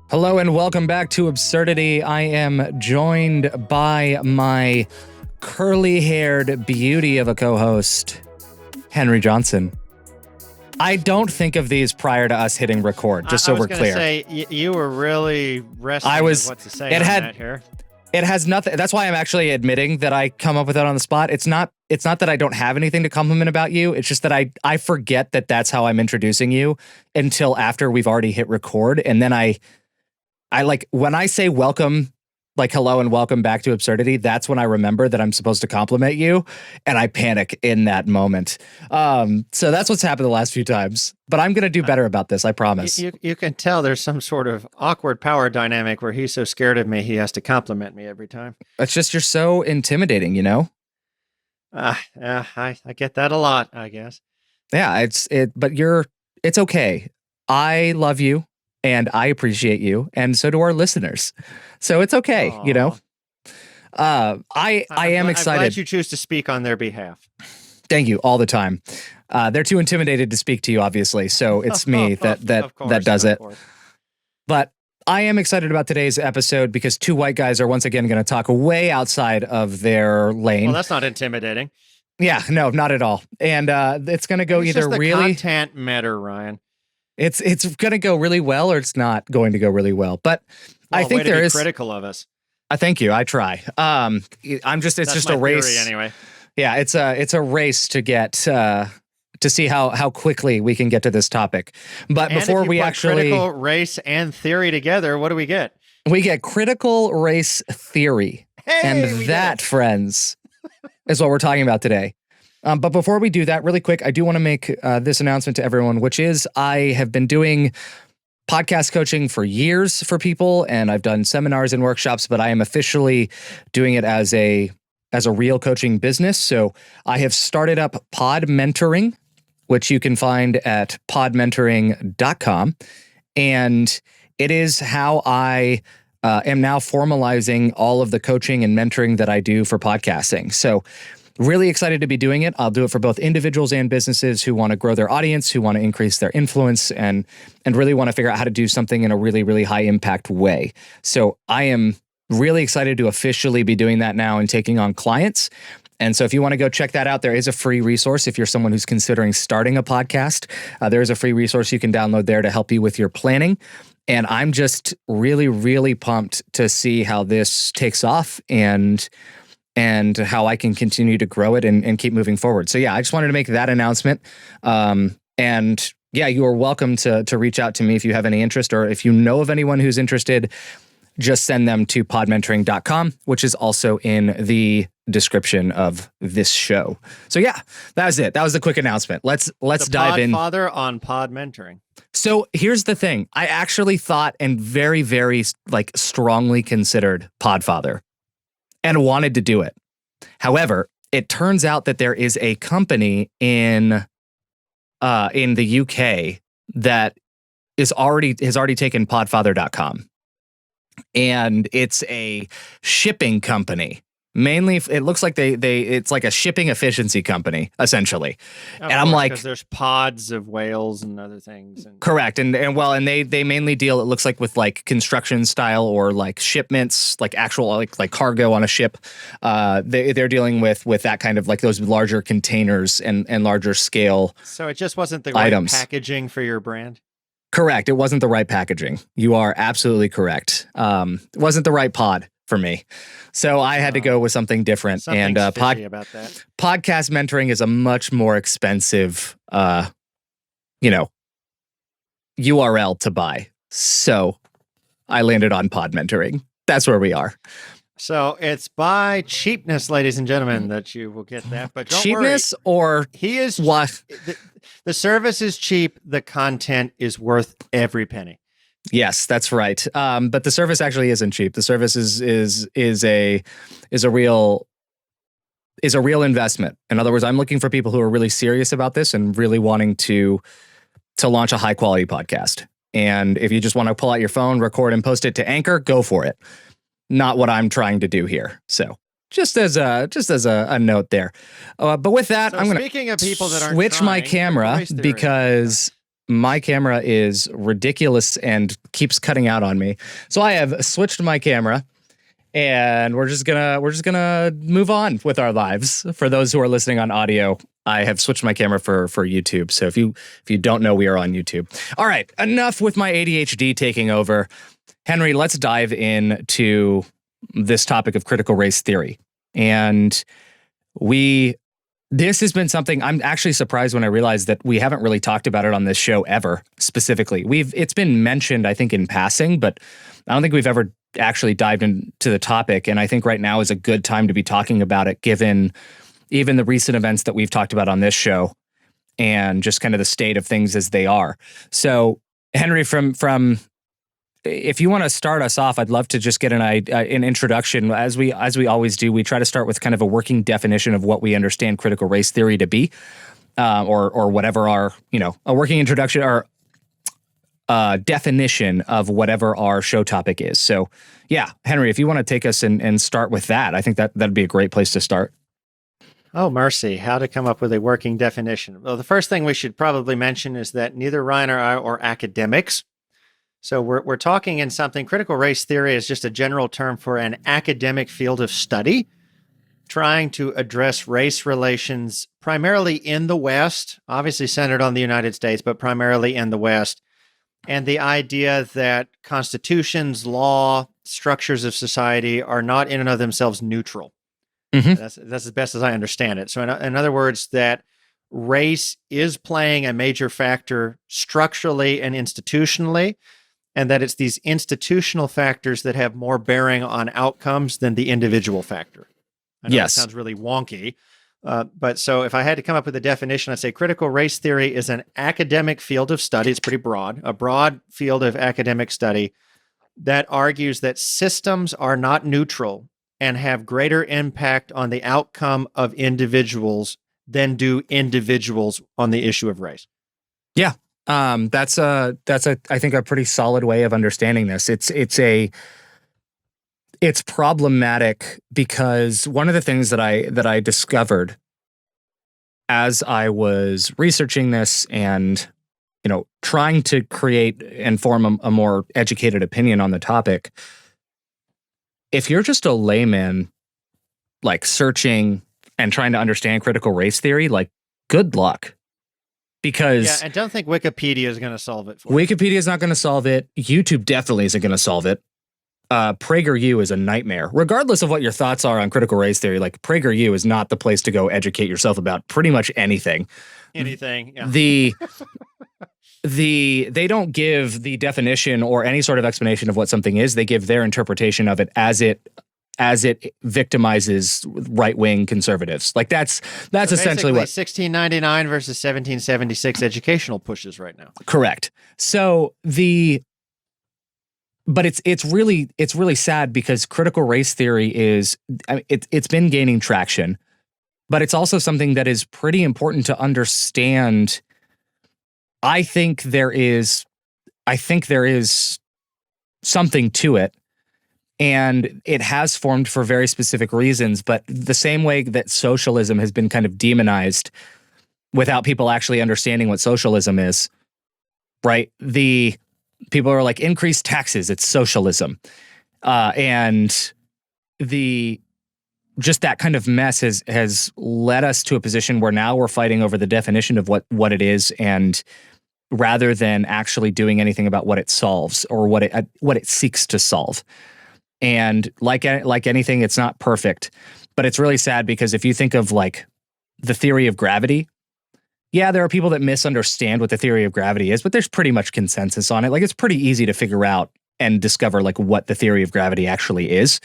Hello and welcome back to Absurdity. I am joined by my curly-haired beauty of a co-host, Henry Johnson. I don't think of these prior to us hitting record, just so we're clear. Say, you were really wrestling with what to say on that here. It has nothing. That's why I'm actually admitting that I come up with that on the spot. It's not that I don't have anything to compliment about you. It's just that I forget that that's how I'm introducing you until after we've already hit record. And then I like when I say welcome, like hello and welcome back to Absurdity, that's when I remember that I'm supposed to compliment you, and I panic in that moment. So that's what's happened the last few times. But I'm going to do better about this, I promise. You can tell there's some sort of awkward power dynamic where he's so scared of me, he has to compliment me every time. It's just you're so intimidating, you know? I get that a lot, I guess. Yeah, but it's okay. I love you. And I appreciate you, and so do our listeners. So it's okay, Aww. You know. I am excited. I'm glad you choose to speak on their behalf. Thank you all the time. They're too intimidated to speak to you, obviously. So it's me that does it. But I am excited about today's episode because two white guys are once again going to talk way outside of their lane. Well, that's not intimidating. Yeah, no, not at all. And it's going to go either just really content matter, Ryan. It's going to go really well, or it's not going to go really well. But I think there is critical of us. I thank you. I try. It's just a race theory anyway. Yeah, it's a race to get to see how quickly we can get to this topic. But and before if you we put actually critical race and theory together, what do we get? We get critical race theory, and that, friends, is what we're talking about today. But before we do that, really quick, I do want to make this announcement to everyone, which is I have been doing podcast coaching for years for people, and I've done seminars and workshops, but I am officially doing it as a real coaching business. So I have started up PodMentoring, which you can find at PodMentoring.com. And it is how I am now formalizing all of the coaching and mentoring that I do for podcasting. So really excited to be doing it. I'll do it for both individuals and businesses who want to grow their audience, who want to increase their influence, and really want to figure out how to do something in a really, really high impact way. So I am really excited to officially be doing that now and taking on clients. And so if you want to go check that out, there is a free resource. If you're someone who's considering starting a podcast, there is a free resource you can download there to help you with your planning. And I'm just really, really pumped to see how this takes off and how I can continue to grow it and keep moving forward. So yeah, I just wanted to make that announcement. And yeah, you are welcome to reach out to me if you have any interest, or if you know of anyone who's interested, just send them to podmentoring.com, which is also in the description of this show. So yeah, that was it. That was the quick announcement. Let's dive in. Podfather on Pod Mentoring. So here's the thing. I actually thought and very, very strongly considered Podfather and wanted to do it. However, it turns out that there is a company in the UK that has already taken podfather.com. And it's a shipping company. Mainly, it looks like it's like a shipping efficiency company, essentially. And I'm like, because there's pods of whales and other things. Correct, and they mainly deal, it looks like, with like construction style or like shipments, like actual like cargo on a ship. They're dealing with that kind of like those larger containers and larger scale. So it just wasn't the right packaging for your brand. Correct. It wasn't the right packaging. You are absolutely correct. It wasn't the right pod for me. So I had to go with something different. Something fishy about that. Podcast mentoring is a much more expensive, URL to buy. So I landed on Pod Mentoring. That's where we are. So it's by cheapness, ladies and gentlemen, that you will get that. But don't cheapness worry. Or he is what? The service is cheap. The content is worth every penny. Yes, that's right. But the service actually isn't cheap. The service is a real investment. In other words, I'm looking for people who are really serious about this and really wanting to launch a high quality podcast. And if you just want to pull out your phone, record, and post it to Anchor, go for it. Not what I'm trying to do here. So just as a note there. But with that, I'm going to speaking of people that aren't switch my camera because my camera is ridiculous and keeps cutting out on me. So I have switched my camera, and we're just gonna move on with our lives. For those who are listening on audio, I have switched my camera for YouTube. So if you don't know, we are on YouTube. All right, enough with my ADHD taking over. Henry, let's dive into this topic of critical race theory. And this has been something I'm actually surprised when I realized that we haven't really talked about it on this show ever specifically. It's been mentioned, I think, in passing, but I don't think we've ever actually dived into the topic. And I think right now is a good time to be talking about it, given even the recent events that we've talked about on this show and just kind of the state of things as they are. So, Henry, from if you want to start us off, I'd love to just get an introduction. As we always do, we try to start with kind of a working definition of what we understand critical race theory to be, or whatever our, a working introduction or definition of whatever our show topic is. So, yeah, Henry, if you want to take us and start with that, I think that'd be a great place to start. Oh, mercy. How to come up with a working definition. Well, the first thing we should probably mention is that neither Ryan or I are academics. So we're talking in something. Critical race theory is just a general term for an academic field of study trying to address race relations primarily in the West, obviously centered on the United States, but primarily in the West. And the idea that constitutions, law, structures of society are not in and of themselves neutral. Mm-hmm. That's as best as I understand it. So in other words, that race is playing a major factor structurally and institutionally, and that it's these institutional factors that have more bearing on outcomes than the individual factor. I know that sounds really wonky, but so if I had to come up with a definition, I'd say critical race theory is an academic field of study. It's pretty broad, a broad field of academic study that argues that systems are not neutral and have greater impact on the outcome of individuals than do individuals on the issue of race. Yeah. That's I think a pretty solid way of understanding this. It's problematic because one of the things that I discovered as I was researching this and, trying to create and form a more educated opinion on the topic, if you're just a layman, like searching and trying to understand critical race theory, like good luck. Because I don't think Wikipedia is going to solve it for you. Wikipedia is not going to solve it. YouTube definitely isn't going to solve it. PragerU is a nightmare. Regardless of what your thoughts are on critical race theory, like PragerU is not the place to go educate yourself about pretty much anything. Yeah. They don't give the definition or any sort of explanation of what something is. They give their interpretation of it as it victimizes right-wing conservatives. Like that's so essentially what 1699 versus 1776 educational pushes right now. Correct. So but it's really sad because critical race theory it's been gaining traction, but it's also something that is pretty important to understand. I think there is something to it. And it has formed for very specific reasons, but the same way that socialism has been kind of demonized without people actually understanding what socialism is, right? The people are like, increase taxes, it's socialism. And just that kind of mess has led us to a position where now we're fighting over the definition of what it is, and rather than actually doing anything about what it solves or what it seeks to solve. And like anything, it's not perfect, but it's really sad because if you think of like the theory of gravity, yeah, there are people that misunderstand what the theory of gravity is, but there's pretty much consensus on it. Like it's pretty easy to figure out and discover like what the theory of gravity actually is.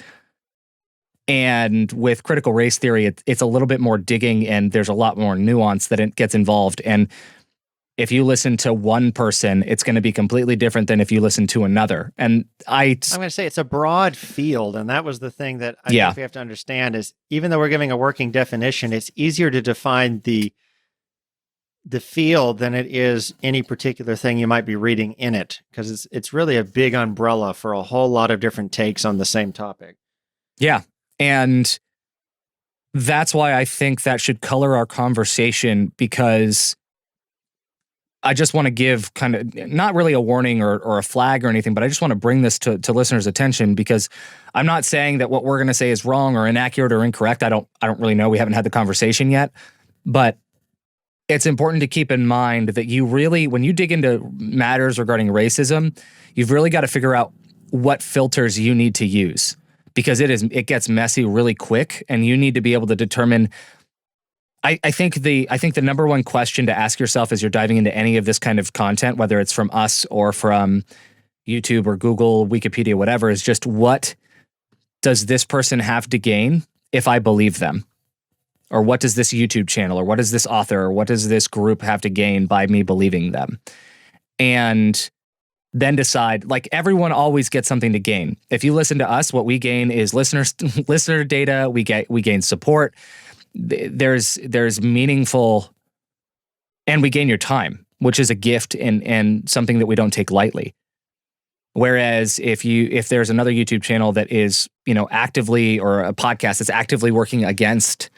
And with critical race theory, it's a little bit more digging and there's a lot more nuance that it gets involved. And if you listen to one person, it's going to be completely different than if you listen to another. And I'm going to say it's a broad field. And that was the thing that I think we have to understand is even though we're giving a working definition, it's easier to define the field than it is any particular thing you might be reading in it, because it's really a big umbrella for a whole lot of different takes on the same topic. Yeah. And that's why I think that should color our conversation, because I just want to give kind of not really a warning or a flag or anything, but I just want to bring this to listeners' attention, because I'm not saying that what we're going to say is wrong or inaccurate or incorrect. I don't really know. We haven't had the conversation yet, but it's important to keep in mind that you really, when you dig into matters regarding racism, you've really got to figure out what filters you need to use, because it gets messy really quick, and you need to be able to determine. I think the number one question to ask yourself as you're diving into any of this kind of content, whether it's from us or from YouTube or Google, Wikipedia, whatever, is just, what does this person have to gain if I believe them? Or what does this YouTube channel, or what does this author, or what does this group have to gain by me believing them? And then decide, like, everyone always gets something to gain. If you listen to us, what we gain is listener data, we gain support. There's meaningful, and we gain your time, which is a gift and something that we don't take lightly. Whereas if there's another YouTube channel that is, actively, or a podcast that's actively working against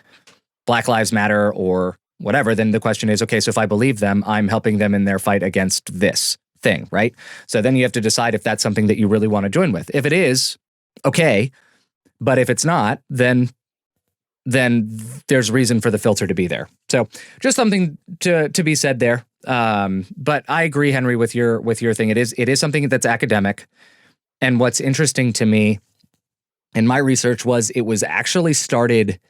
Black Lives Matter or whatever, then the question is, okay, so if I believe them, I'm helping them in their fight against this thing, right? So then you have to decide if that's something that you really want to join with. If it is, okay, but if it's not, then there's reason for the filter to be there. So just something to be said there. But I agree, Henry, with your thing. It is something that's academic. And what's interesting to me in my research was it was actually started.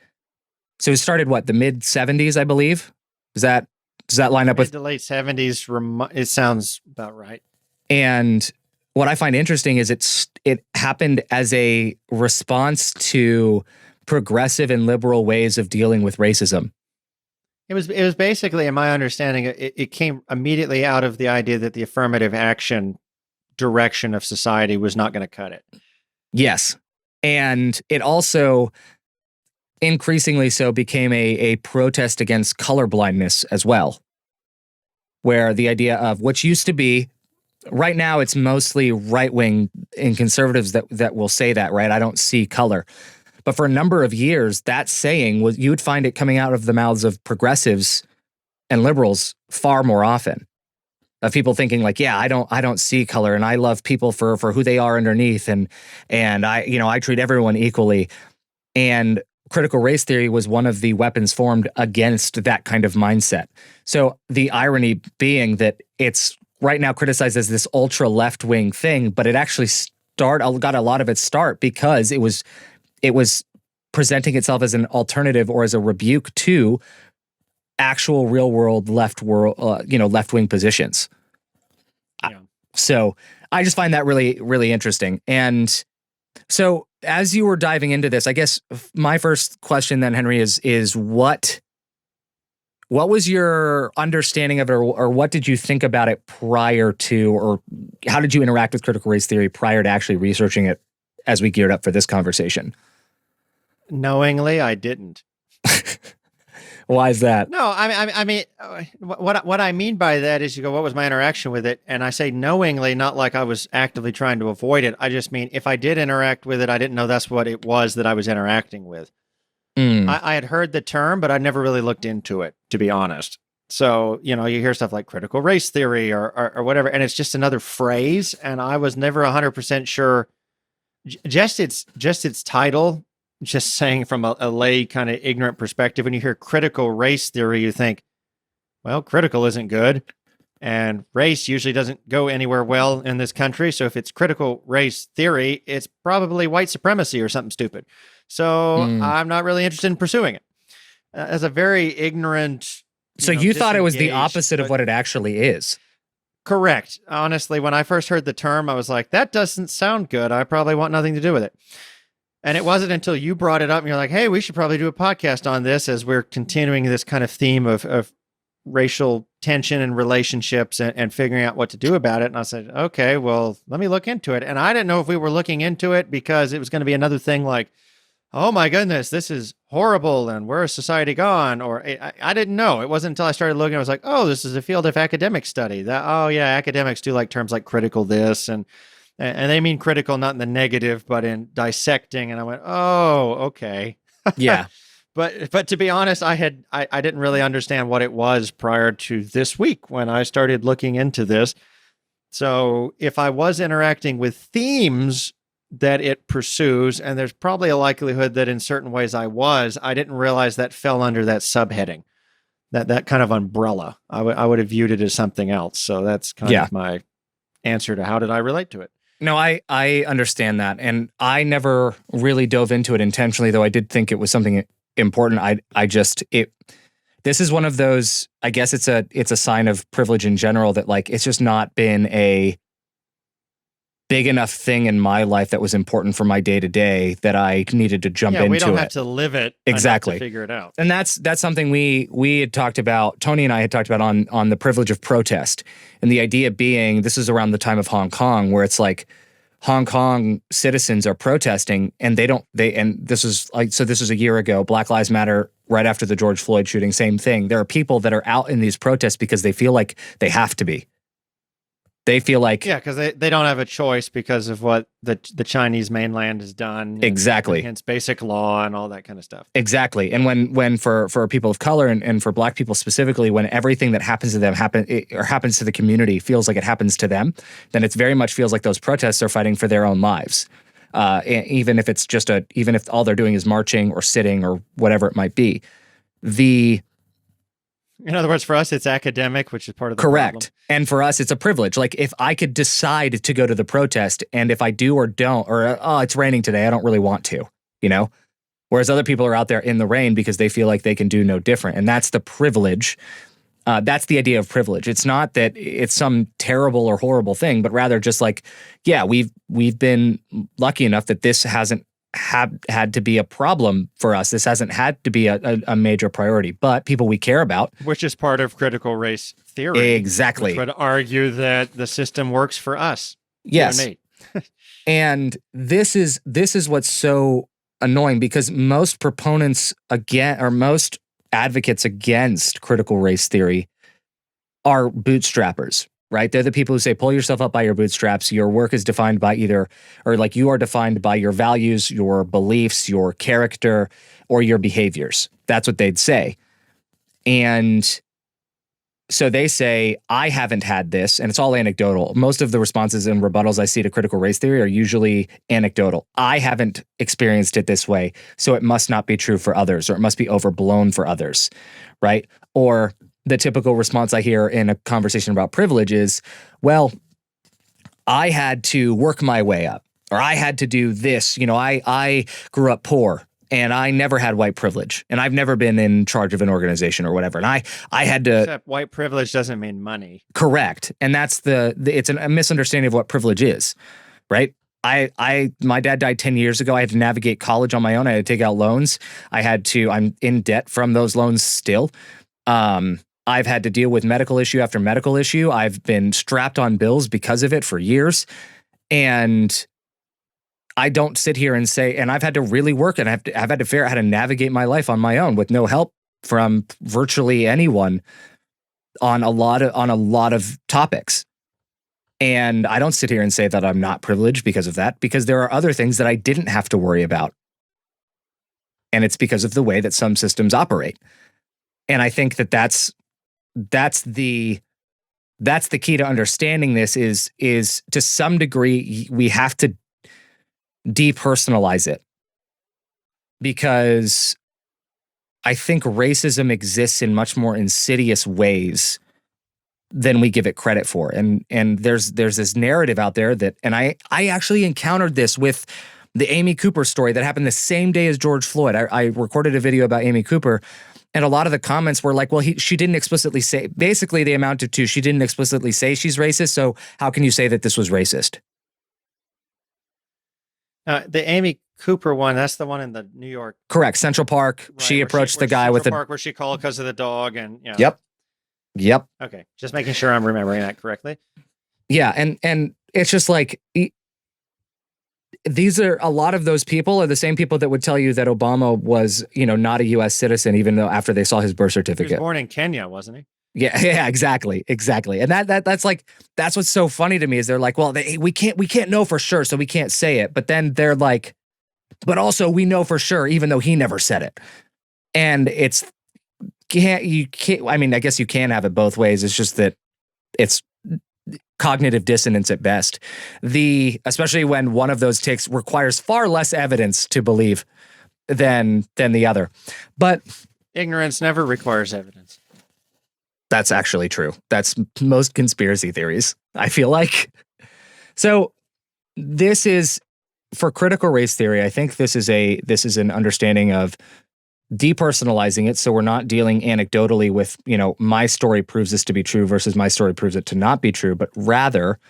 So it started what, the mid 70s, I believe. Does that line up with the late 70s? It sounds about right. And what I find interesting is it happened as a response to progressive and liberal ways of dealing with racism. It was basically, in my understanding, it came immediately out of the idea that the affirmative action direction of society was not going to cut it. Yes. And it also increasingly so became a protest against colorblindness as well, where the idea of, which used to be, right now it's mostly right-wing and conservatives that will say that, right? I don't see color. But for a number of years, that saying was, you would find it coming out of the mouths of progressives and liberals far more often. Of people thinking like, yeah, I don't see color, and I love people for who they are underneath, and I treat everyone equally. And critical race theory was one of the weapons formed against that kind of mindset. So the irony being that it's right now criticized as this ultra left-wing thing, but it actually got a lot of its start because it was presenting itself as an alternative or as a rebuke to actual real world left-wing positions. Yeah. So I just find that really, really interesting. And so as you were diving into this, I guess my first question then, Henry, is what was your understanding of it, or what did you think about it prior to, or how did you interact with critical race theory prior to actually researching it as we geared up for this conversation? Knowingly, I didn't. Why is that? No, I mean, what I mean by that is, you go, what was my interaction with it? And I say knowingly, not like I was actively trying to avoid it. I just mean, if I did interact with it, I didn't know that's what it was that I was interacting with. I had heard the term, but I never really looked into it, to be honest. So, you hear stuff like critical race theory or whatever, and it's just another phrase. And I was never 100% sure. Just its title, just saying from a lay kind of ignorant perspective, when you hear critical race theory, you think, well, critical isn't good. And race usually doesn't go anywhere well in this country. So if it's critical race theory, it's probably white supremacy or something stupid. So I'm not really interested in pursuing it. As a very ignorant. So you thought it was the opposite of what it actually is. Correct. Honestly, when I first heard the term, I was like, that doesn't sound good. I probably want nothing to do with it. And it wasn't until you brought it up and you're like, hey, we should probably do a podcast on this, as we're continuing this kind of theme of racial tension and relationships and figuring out what to do about it. And I said, okay, well, let me look into it. And I didn't know if we were looking into it because it was going to be another thing like, oh my goodness, this is horrible and where is society gone? Or I didn't know. It wasn't until I started looking, I was like, oh, this is a field of academic study. Oh yeah, academics do like terms like critical this, and they mean critical not in the negative, but in dissecting. And I went, oh, okay. Yeah. But to be honest, I didn't really understand what it was prior to this week when I started looking into this. So if I was interacting with themes that it pursues, and there's probably a likelihood that in certain ways I didn't realize that fell under that subheading, that kind of umbrella. I would have viewed it as something else. So that's kind of my answer to how did I relate to it. No, I understand that. And I never really dove into it intentionally, though I did think it was something important. This is one of those, I guess it's a sign of privilege in general that like, it's just not been a big enough thing in my life that was important for my day to day that I needed to jump into it. We don't have to live it exactly to figure it out. And that's something we had talked about. Tony and I had talked about on the privilege of protest, and the idea being this is around the time of Hong Kong, where it's like Hong Kong citizens are protesting, and this is a year ago. Black Lives Matter, right after the George Floyd shooting, same thing. There are people that are out in these protests because they feel like they have to be. They feel like... Yeah, because they don't have a choice because of what the Chinese mainland has done. Exactly. Against basic law and all that kind of stuff. Exactly. And when for people of color and for Black people specifically, when everything that happens to them happens to the community feels like it happens to them, then it very much feels like those protests are fighting for their own lives. Even if it's even if all they're doing is marching or sitting or whatever it might be. In other words, for us, it's academic, which is part of the correct. problem. And for us, it's a privilege. Like if I could decide to go to the protest, and if I do or don't, or it's raining today, I don't really want to, Whereas other people are out there in the rain because they feel like they can do no different. And that's the privilege. That's the idea of privilege. It's not that it's some terrible or horrible thing, but rather just like, yeah, we've been lucky enough that this hasn't had to be a problem for us. This hasn't had to be a major priority, but people we care about. Which is part of critical race theory. Exactly. Which would argue that the system works for us. Yes. And this is what's so annoying, because most proponents most advocates against critical race theory are bootstrappers. Right? They're the people who say, pull yourself up by your bootstraps. Your work is defined by you are defined by your values, your beliefs, your character, or your behaviors. That's what they'd say. And so they say, I haven't had this, and it's all anecdotal. Most of the responses and rebuttals I see to critical race theory are usually anecdotal. I haven't experienced it this way, so it must not be true for others, or it must be overblown for others, right? Or the typical response I hear in a conversation about privilege is, well, I had to work my way up, or I had to do this. I grew up poor and I never had white privilege, and I've never been in charge of an organization or whatever. And I had to... Except white privilege doesn't mean money. Correct. And that's it's a misunderstanding of what privilege is, right? My dad died 10 years ago. I had to navigate college on my own. I had to take out loans. I'm in debt from those loans still. I've had to deal with medical issue after medical issue. I've been strapped on bills because of it for years. And I don't sit here and say, and I've had to really work, and I've had to figure out how to navigate my life on my own with no help from virtually anyone on a lot of topics. And I don't sit here and say that I'm not privileged because of that, because there are other things that I didn't have to worry about. And it's because of the way that some systems operate. And I think that's the key to understanding this is to some degree, we have to depersonalize it, because I think racism exists in much more insidious ways than we give it credit for. And there's this narrative out there that, and I actually encountered this with the Amy Cooper story that happened the same day as George Floyd. I recorded a video about Amy Cooper, and a lot of the comments were like, well, she didn't explicitly say, basically they amounted to, she didn't explicitly say she's racist, so how can you say that this was racist? The Amy Cooper one, that's the one in the New York. Correct. Central Park. Right, she approached the guy with the park where she called because of the dog, and Yep. Okay, just making sure I'm remembering that correctly. Yeah, and it's just like, these are, a lot of those people are the same people that would tell you that Obama was, not a U.S. citizen, even though after they saw his birth certificate. He was born in Kenya, wasn't he? Yeah, exactly. And that's what's so funny to me is they're like, well, we can't know for sure, so we can't say it. But then they're like, but also we know for sure, even though he never said it. And I mean, I guess you can have it both ways. It's just that it's cognitive dissonance at best. Especially when one of those takes requires far less evidence to believe than the other. But ignorance never requires evidence. That's actually true. That's most conspiracy theories, I feel like. So this is, for critical race theory, I think this is an understanding of depersonalizing it. So we're not dealing anecdotally with, my story proves this to be true versus my story proves it to not be true, but rather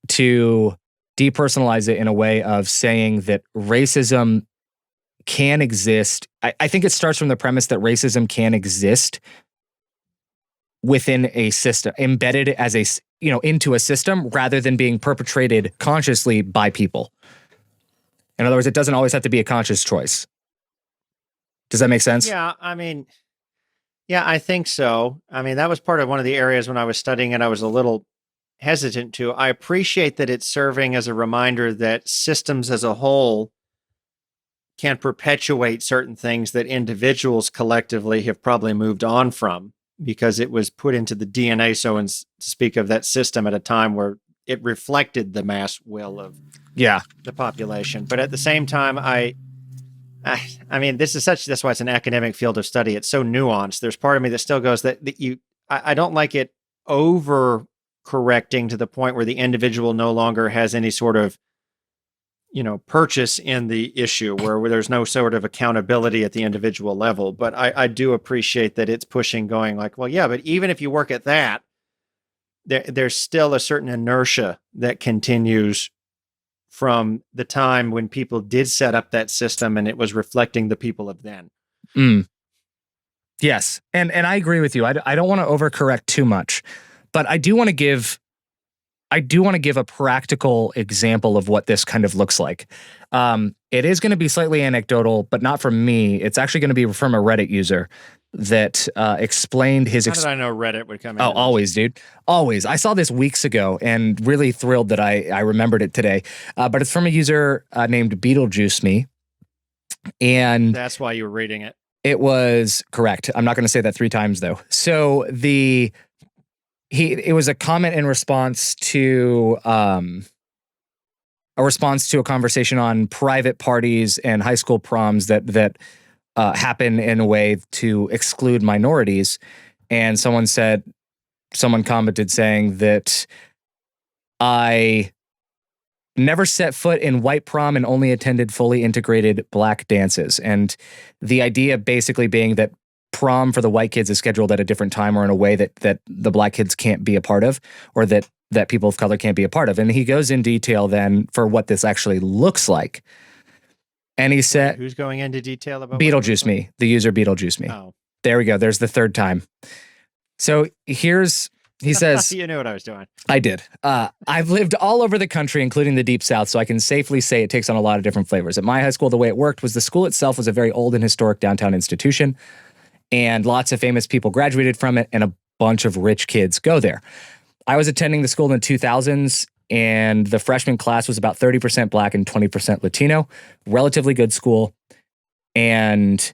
to depersonalize it in a way of saying that racism can exist. I think it starts from the premise that racism can exist within a system, embedded as into a system rather than being perpetrated consciously by people. In other words, it doesn't always have to be a conscious choice. Does that make sense? Yeah, I think so. I mean, that was part of one of the areas when I was studying it, I was a little hesitant to. I appreciate that it's serving as a reminder that systems as a whole can perpetuate certain things that individuals collectively have probably moved on from, because it was put into the DNA, so to speak, of that system at a time where it reflected the mass will of the population. But at the same time, I mean, that's why it's an academic field of study. It's so nuanced. There's part of me that still goes I don't like it over correcting to the point where the individual no longer has any sort of, purchase in the issue, where there's no sort of accountability at the individual level. But I do appreciate that it's pushing, going like, well, yeah, but even if you work at that, there's still a certain inertia that continues from the time when people did set up that system and it was reflecting the people of then. Yes. And I agree with you. I don't want to overcorrect too much, but I do want to give a practical example of what this kind of looks like. It is going to be slightly anecdotal, but not from me. It's actually going to be from a Reddit user that explained his... How did I know Reddit would come in? Oh, always, dude. Always. I saw this weeks ago and really thrilled that I remembered it today. But it's from a user named Beetlejuice Me. And that's why you were reading it. It was correct. I'm not going to say that 3 times, though. So it was a comment in response to a conversation on private parties and high school proms that happen in a way to exclude minorities. And someone commented saying that I never set foot in white prom and only attended fully integrated black dances. And the idea basically being that prom for the white kids is scheduled at a different time or in a way that the black kids can't be a part of, or that people of color can't be a part of. And he goes in detail then for what this actually looks like. And he said... Who's going into detail about... Beetlejuice Me, the user Beetlejuice Me. Oh. There we go. There's the 3rd time. So he says... You knew what I was doing. I did. I've lived all over the country, including the Deep South, so I can safely say it takes on a lot of different flavors. At my high school, the way it worked was the school itself was a very old and historic downtown institution, and lots of famous people graduated from it, and a bunch of rich kids go there. I was attending the school in the 2000s, and the freshman class was about 30% black and 20% Latino. Relatively good school. And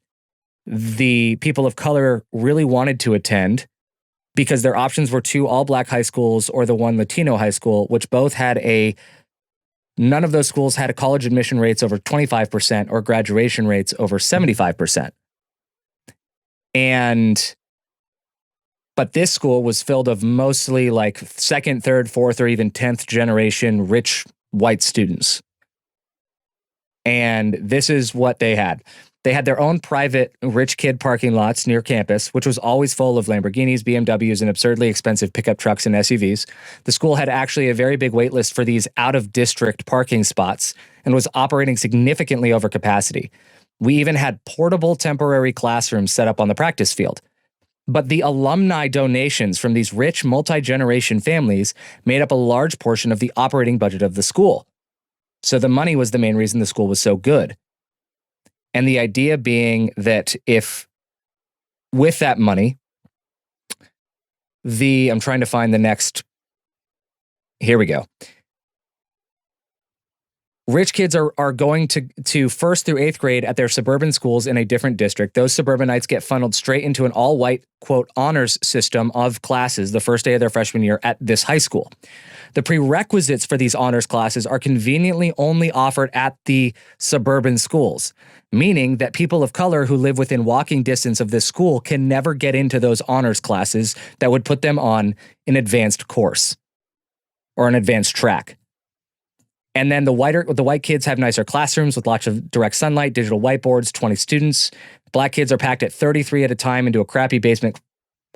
the people of color really wanted to attend because their options were 2 all-black high schools or the 1 Latino high school, which both had none of those schools had a college admission rates over 25% or graduation rates over 75%. But this school was filled of mostly like 2nd, 3rd, 4th, or even 10th generation rich white students. And this is what they had. They had their own private rich kid parking lots near campus, which was always full of Lamborghinis, BMWs, and absurdly expensive pickup trucks and SUVs. The school had actually a very big wait list for these out-of-district parking spots and was operating significantly over capacity. We even had portable temporary classrooms set up on the practice field. But the alumni donations from these rich multi-generation families made up a large portion of the operating budget of the school. So the money was the main reason the school was so good. And the idea being that with that money, I'm trying to find the next, here we go. Rich kids are going to first through eighth grade at their suburban schools in a different district. Those suburbanites get funneled straight into an all-white, quote, honors system of classes the first day of their freshman year at this high school. The prerequisites for these honors classes are conveniently only offered at the suburban schools, meaning that people of color who live within walking distance of this school can never get into those honors classes that would put them on an advanced course or an advanced track. And then the white kids have nicer classrooms with lots of direct sunlight, digital whiteboards, 20 students. Black kids are packed at 33 at a time into a crappy basement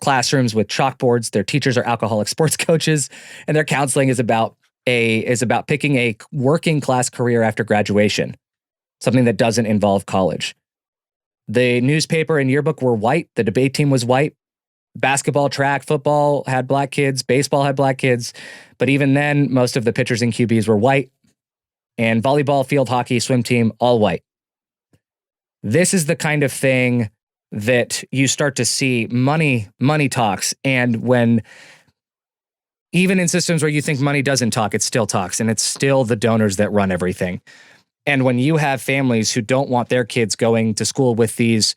classrooms with chalkboards. Their teachers are alcoholic sports coaches, and their counseling is about picking a working class career after graduation, something that doesn't involve college. The newspaper and yearbook were white. The debate team was white. Basketball, track, football had black kids. Baseball had black kids. But even then, most of the pitchers and QBs were white. And volleyball, field hockey, swim team, all white. This is the kind of thing that you start to see money talks. And when, even in systems where you think money doesn't talk, it still talks. And it's still the donors that run everything. And when you have families who don't want their kids going to school with these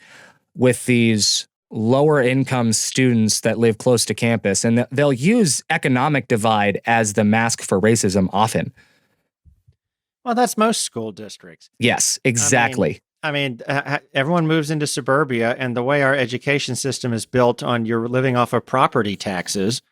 lower income students that live close to campus, and they'll use economic divide as the mask for racism often. Well, that's most school districts. Yes, exactly. I mean, everyone moves into suburbia, and the way our education system is built on you're living off of property taxes.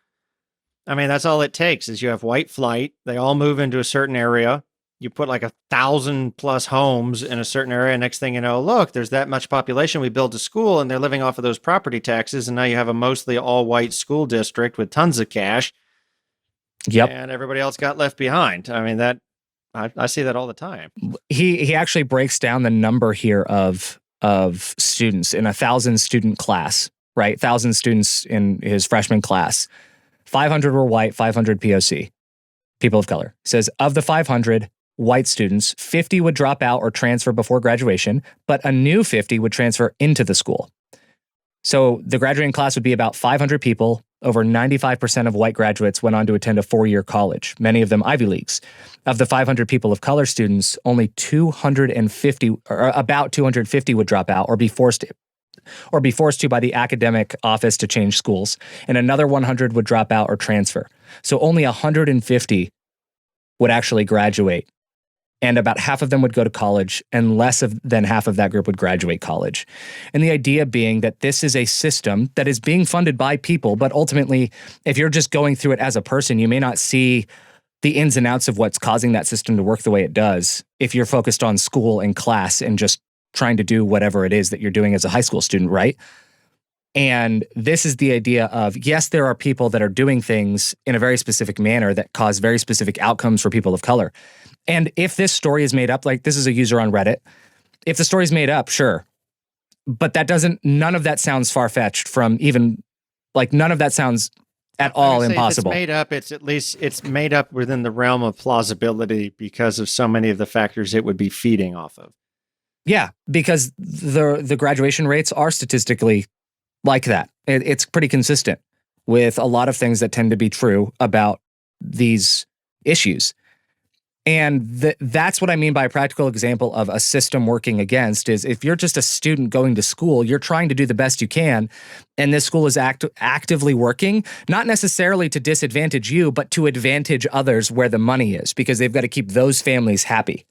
I mean, that's all it takes is you have white flight. They all move into a certain area. You put like 1,000+ homes in a certain area. Next thing you know, look, there's that much population. We build a school, and they're living off of those property taxes. And now you have a mostly all white school district with tons of cash. Yep. And everybody else got left behind. I mean, I see that all the time. He actually breaks down the number here of students in a 1,000 student class, right? 1,000 students in his freshman class. 500 were white, 500 POC, people of color. He says of the 500 white students, 50 would drop out or transfer before graduation, but a new 50 would transfer into the school. So the graduating class would be about 500 people. Over 95% of white graduates went on to attend a 4-year college, many of them Ivy Leagues. Of the 500 people of color students, only 250, or about 250 would drop out or be forced to by the academic office to change schools, and another 100 would drop out or transfer. So only 150 would actually graduate, and about half of them would go to college, and less than half of that group would graduate college. And the idea being that this is a system that is being funded by people, but ultimately, if you're just going through it as a person, you may not see the ins and outs of what's causing that system to work the way it does if you're focused on school and class and just trying to do whatever it is that you're doing as a high school student, right? And this is the idea of, yes, there are people that are doing things in a very specific manner that cause very specific outcomes for people of color. And if this story is made up, like this is a user on Reddit, if the story's made up, sure. But none of that sounds far-fetched from even, like none of that sounds at all impossible. If it's made up, it's made up within the realm of plausibility because of so many of the factors it would be feeding off of. Yeah, because the graduation rates are statistically like that. It's pretty consistent with a lot of things that tend to be true about these issues. And that's what I mean by a practical example of a system working against is if you're just a student going to school, you're trying to do the best you can. And this school is actively working, not necessarily to disadvantage you, but to advantage others where the money is, because they've got to keep those families happy.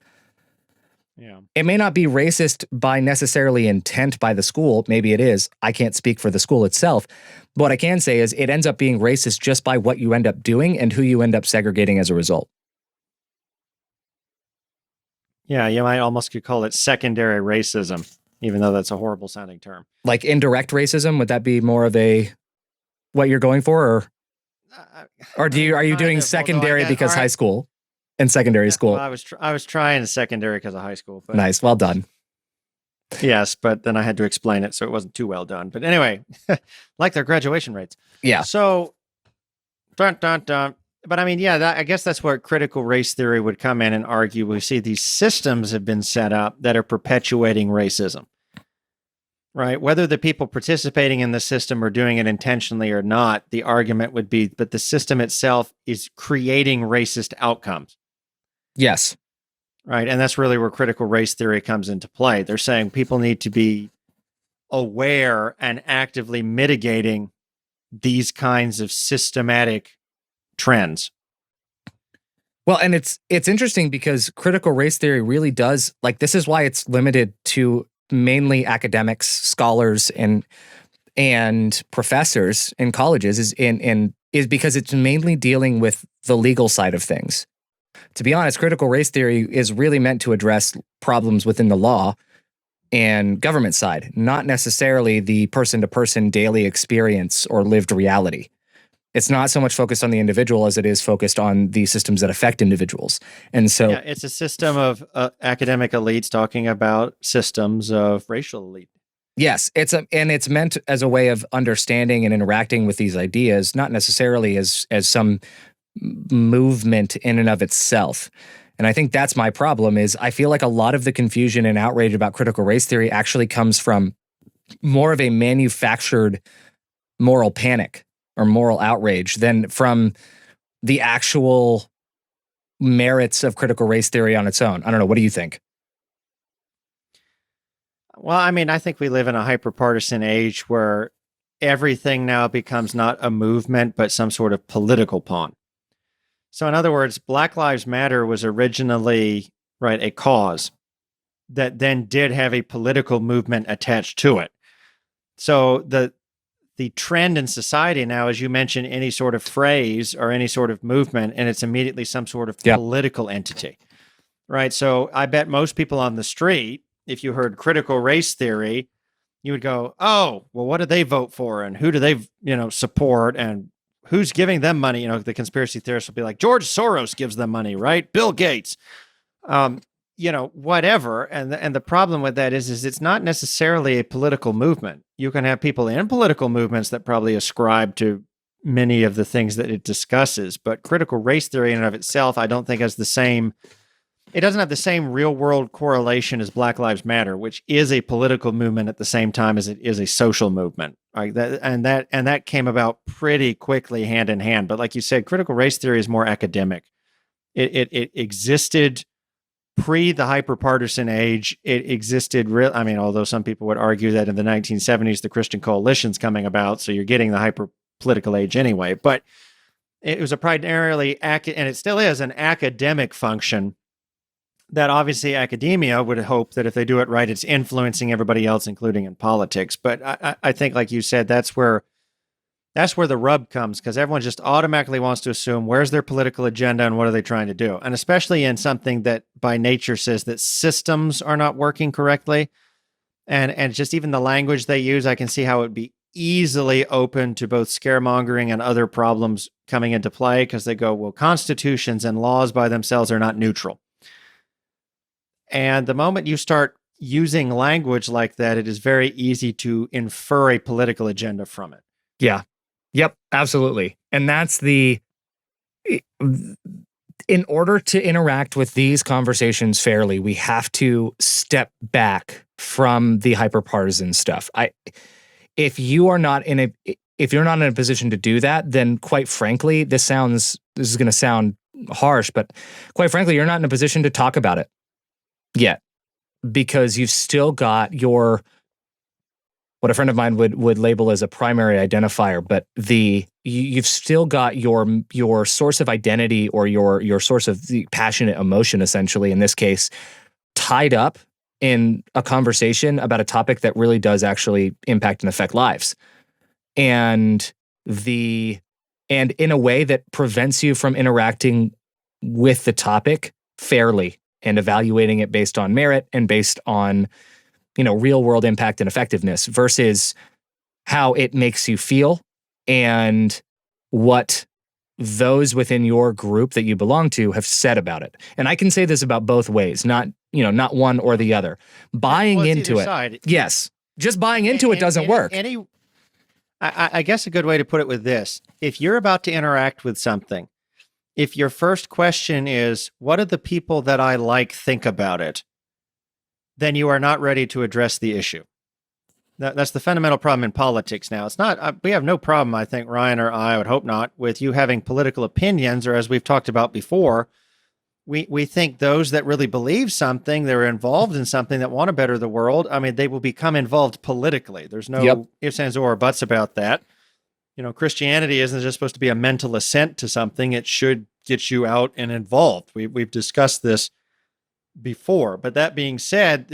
Yeah. It may not be racist by necessarily intent by the school. Maybe it is. I can't speak for the school itself. But what I can say is it ends up being racist just by what you end up doing and who you end up segregating as a result. Yeah, you might almost could call it secondary racism, even though that's a horrible sounding term. Like indirect racism, would that be more of what you're going for, or are you doing secondary because high school and secondary school? Well, I was trying secondary because of high school. But nice, well done. Yes, but then I had to explain it, so it wasn't too well done. But anyway, like their graduation rates. Yeah. So, dun dun dun. But I mean, yeah, I guess that's where critical race theory would come in and argue. We see these systems have been set up that are perpetuating racism, right? Whether the people participating in the system are doing it intentionally or not, the argument would be, but the system itself is creating racist outcomes. Yes. right? And that's really where critical race theory comes into play. They're saying people need to be aware and actively mitigating these kinds of systematic trends. Well, and it's interesting because critical race theory really does, like, this is why it's limited to mainly academics, scholars, and professors in colleges is because it's mainly dealing with the legal side of things. To be honest, critical race theory is really meant to address problems within the law and government side, not necessarily the person-to-person daily experience or lived reality. It's not so much focused on the individual as it is focused on the systems that affect individuals. And so, yeah, it's a system of academic elites talking about systems of racial elite. Yes, it's meant as a way of understanding and interacting with these ideas, not necessarily as some movement in and of itself. And I think that's my problem is I feel like a lot of the confusion and outrage about critical race theory actually comes from more of a manufactured moral panic or moral outrage than from the actual merits of critical race theory on its own. I don't know. What do you think? Well, I mean, I think we live in a hyper-partisan age where everything now becomes not a movement, but some sort of political pawn. So in other words, Black Lives Matter was originally, right, a cause that then did have a political movement attached to it. So the trend in society now, as you mentioned, any sort of phrase or any sort of movement, and it's immediately some sort of political entity, right? So I bet most people on the street, if you heard critical race theory, you would go, oh, well, what do they vote for? And who do they, support? And who's giving them money? The conspiracy theorists will be like, George Soros gives them money, right? Bill Gates, whatever. And the problem with that is it's not necessarily a political movement. You can have people in political movements that probably ascribe to many of the things that it discusses, but critical race theory in and of itself, I don't think has the same. It doesn't have the same real world correlation as Black Lives Matter, which is a political movement at the same time as it is a social movement. Right? That came about pretty quickly hand in hand. But like you said, critical race theory is more academic. It existed pre the hyperpartisan age. It existed although some people would argue that in the 1970s, the Christian Coalition's coming about, so you're getting the hyper political age anyway. But it was a primarily and it still is an academic function. That obviously academia would hope that if they do it right, it's influencing everybody else, including in politics. But I think, like you said, that's where the rub comes, because everyone just automatically wants to assume where's their political agenda and what are they trying to do? And especially in something that by nature says that systems are not working correctly. And just even the language they use, I can see how it would be easily open to both scaremongering and other problems coming into play, because they go, well, constitutions and laws by themselves are not neutral. And the moment you start using language like that, it is very easy to infer a political agenda from it. Yeah. Yep, absolutely. And that's in order to interact with these conversations fairly, we have to step back from the hyperpartisan stuff. If you're not in a position to do that, then quite frankly, this is going to sound harsh, but quite frankly, you're not in a position to talk about it yet, because you've still got what a friend of mine would label as a primary identifier, but you've still got your source of identity or your source of the passionate emotion, essentially, in this case, tied up in a conversation about a topic that really does actually impact and affect lives. And in a way that prevents you from interacting with the topic fairly and evaluating it based on merit and based on, real world impact and effectiveness versus how it makes you feel and what those within your group that you belong to have said about it. And I can say this about both ways, not one or the other. Buying into it. Side. Yes. Just buying into it doesn't work. I guess a good way to put it with this: if you're about to interact with something, if your first question is, what do the people that I like think about it? Then you are not ready to address the issue. That's the fundamental problem in politics now. It's not, we have no problem, I think, Ryan or I would hope not, with you having political opinions, or as we've talked about before, we think those that really believe something, they're involved in something, that want to better the world, I mean, they will become involved politically. There's no Yep. ifs, ands, or buts about that. Christianity isn't just supposed to be a mental assent to something. It should get you out and involved. We've discussed this before. But that being said,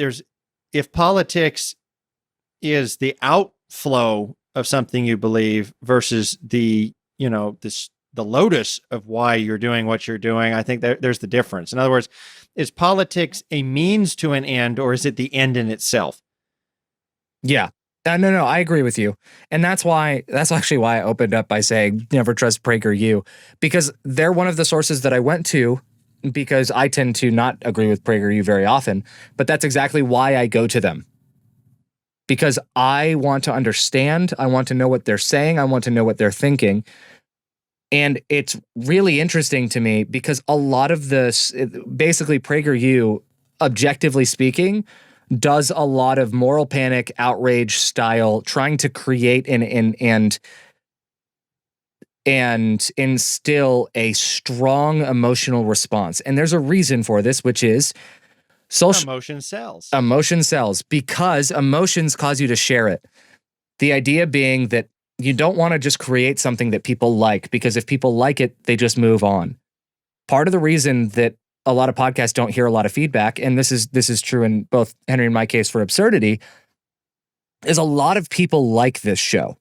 if politics is the outflow of something you believe versus the lotus of why you're doing what you're doing, I think there's the difference. In other words, is politics a means to an end, or is it the end in itself? Yeah. No, I agree with you. And that's actually why I opened up by saying never trust PragerU, because they're one of the sources that I went to, because I tend to not agree with PragerU very often, but that's exactly why I go to them. Because I want to understand, I want to know what they're saying, I want to know what they're thinking. And it's really interesting to me because a lot of this, basically PragerU, objectively speaking, does a lot of moral panic, outrage style, trying to create and instill a strong emotional response. And there's a reason for this, which is emotion sells. Emotion sells because emotions cause you to share it. The idea being that you don't want to just create something that people like, because if people like it, they just move on. Part of the reason that a lot of podcasts don't hear a lot of feedback, and this is true in both Henry and my case for Absurdity, is a lot of people like this show.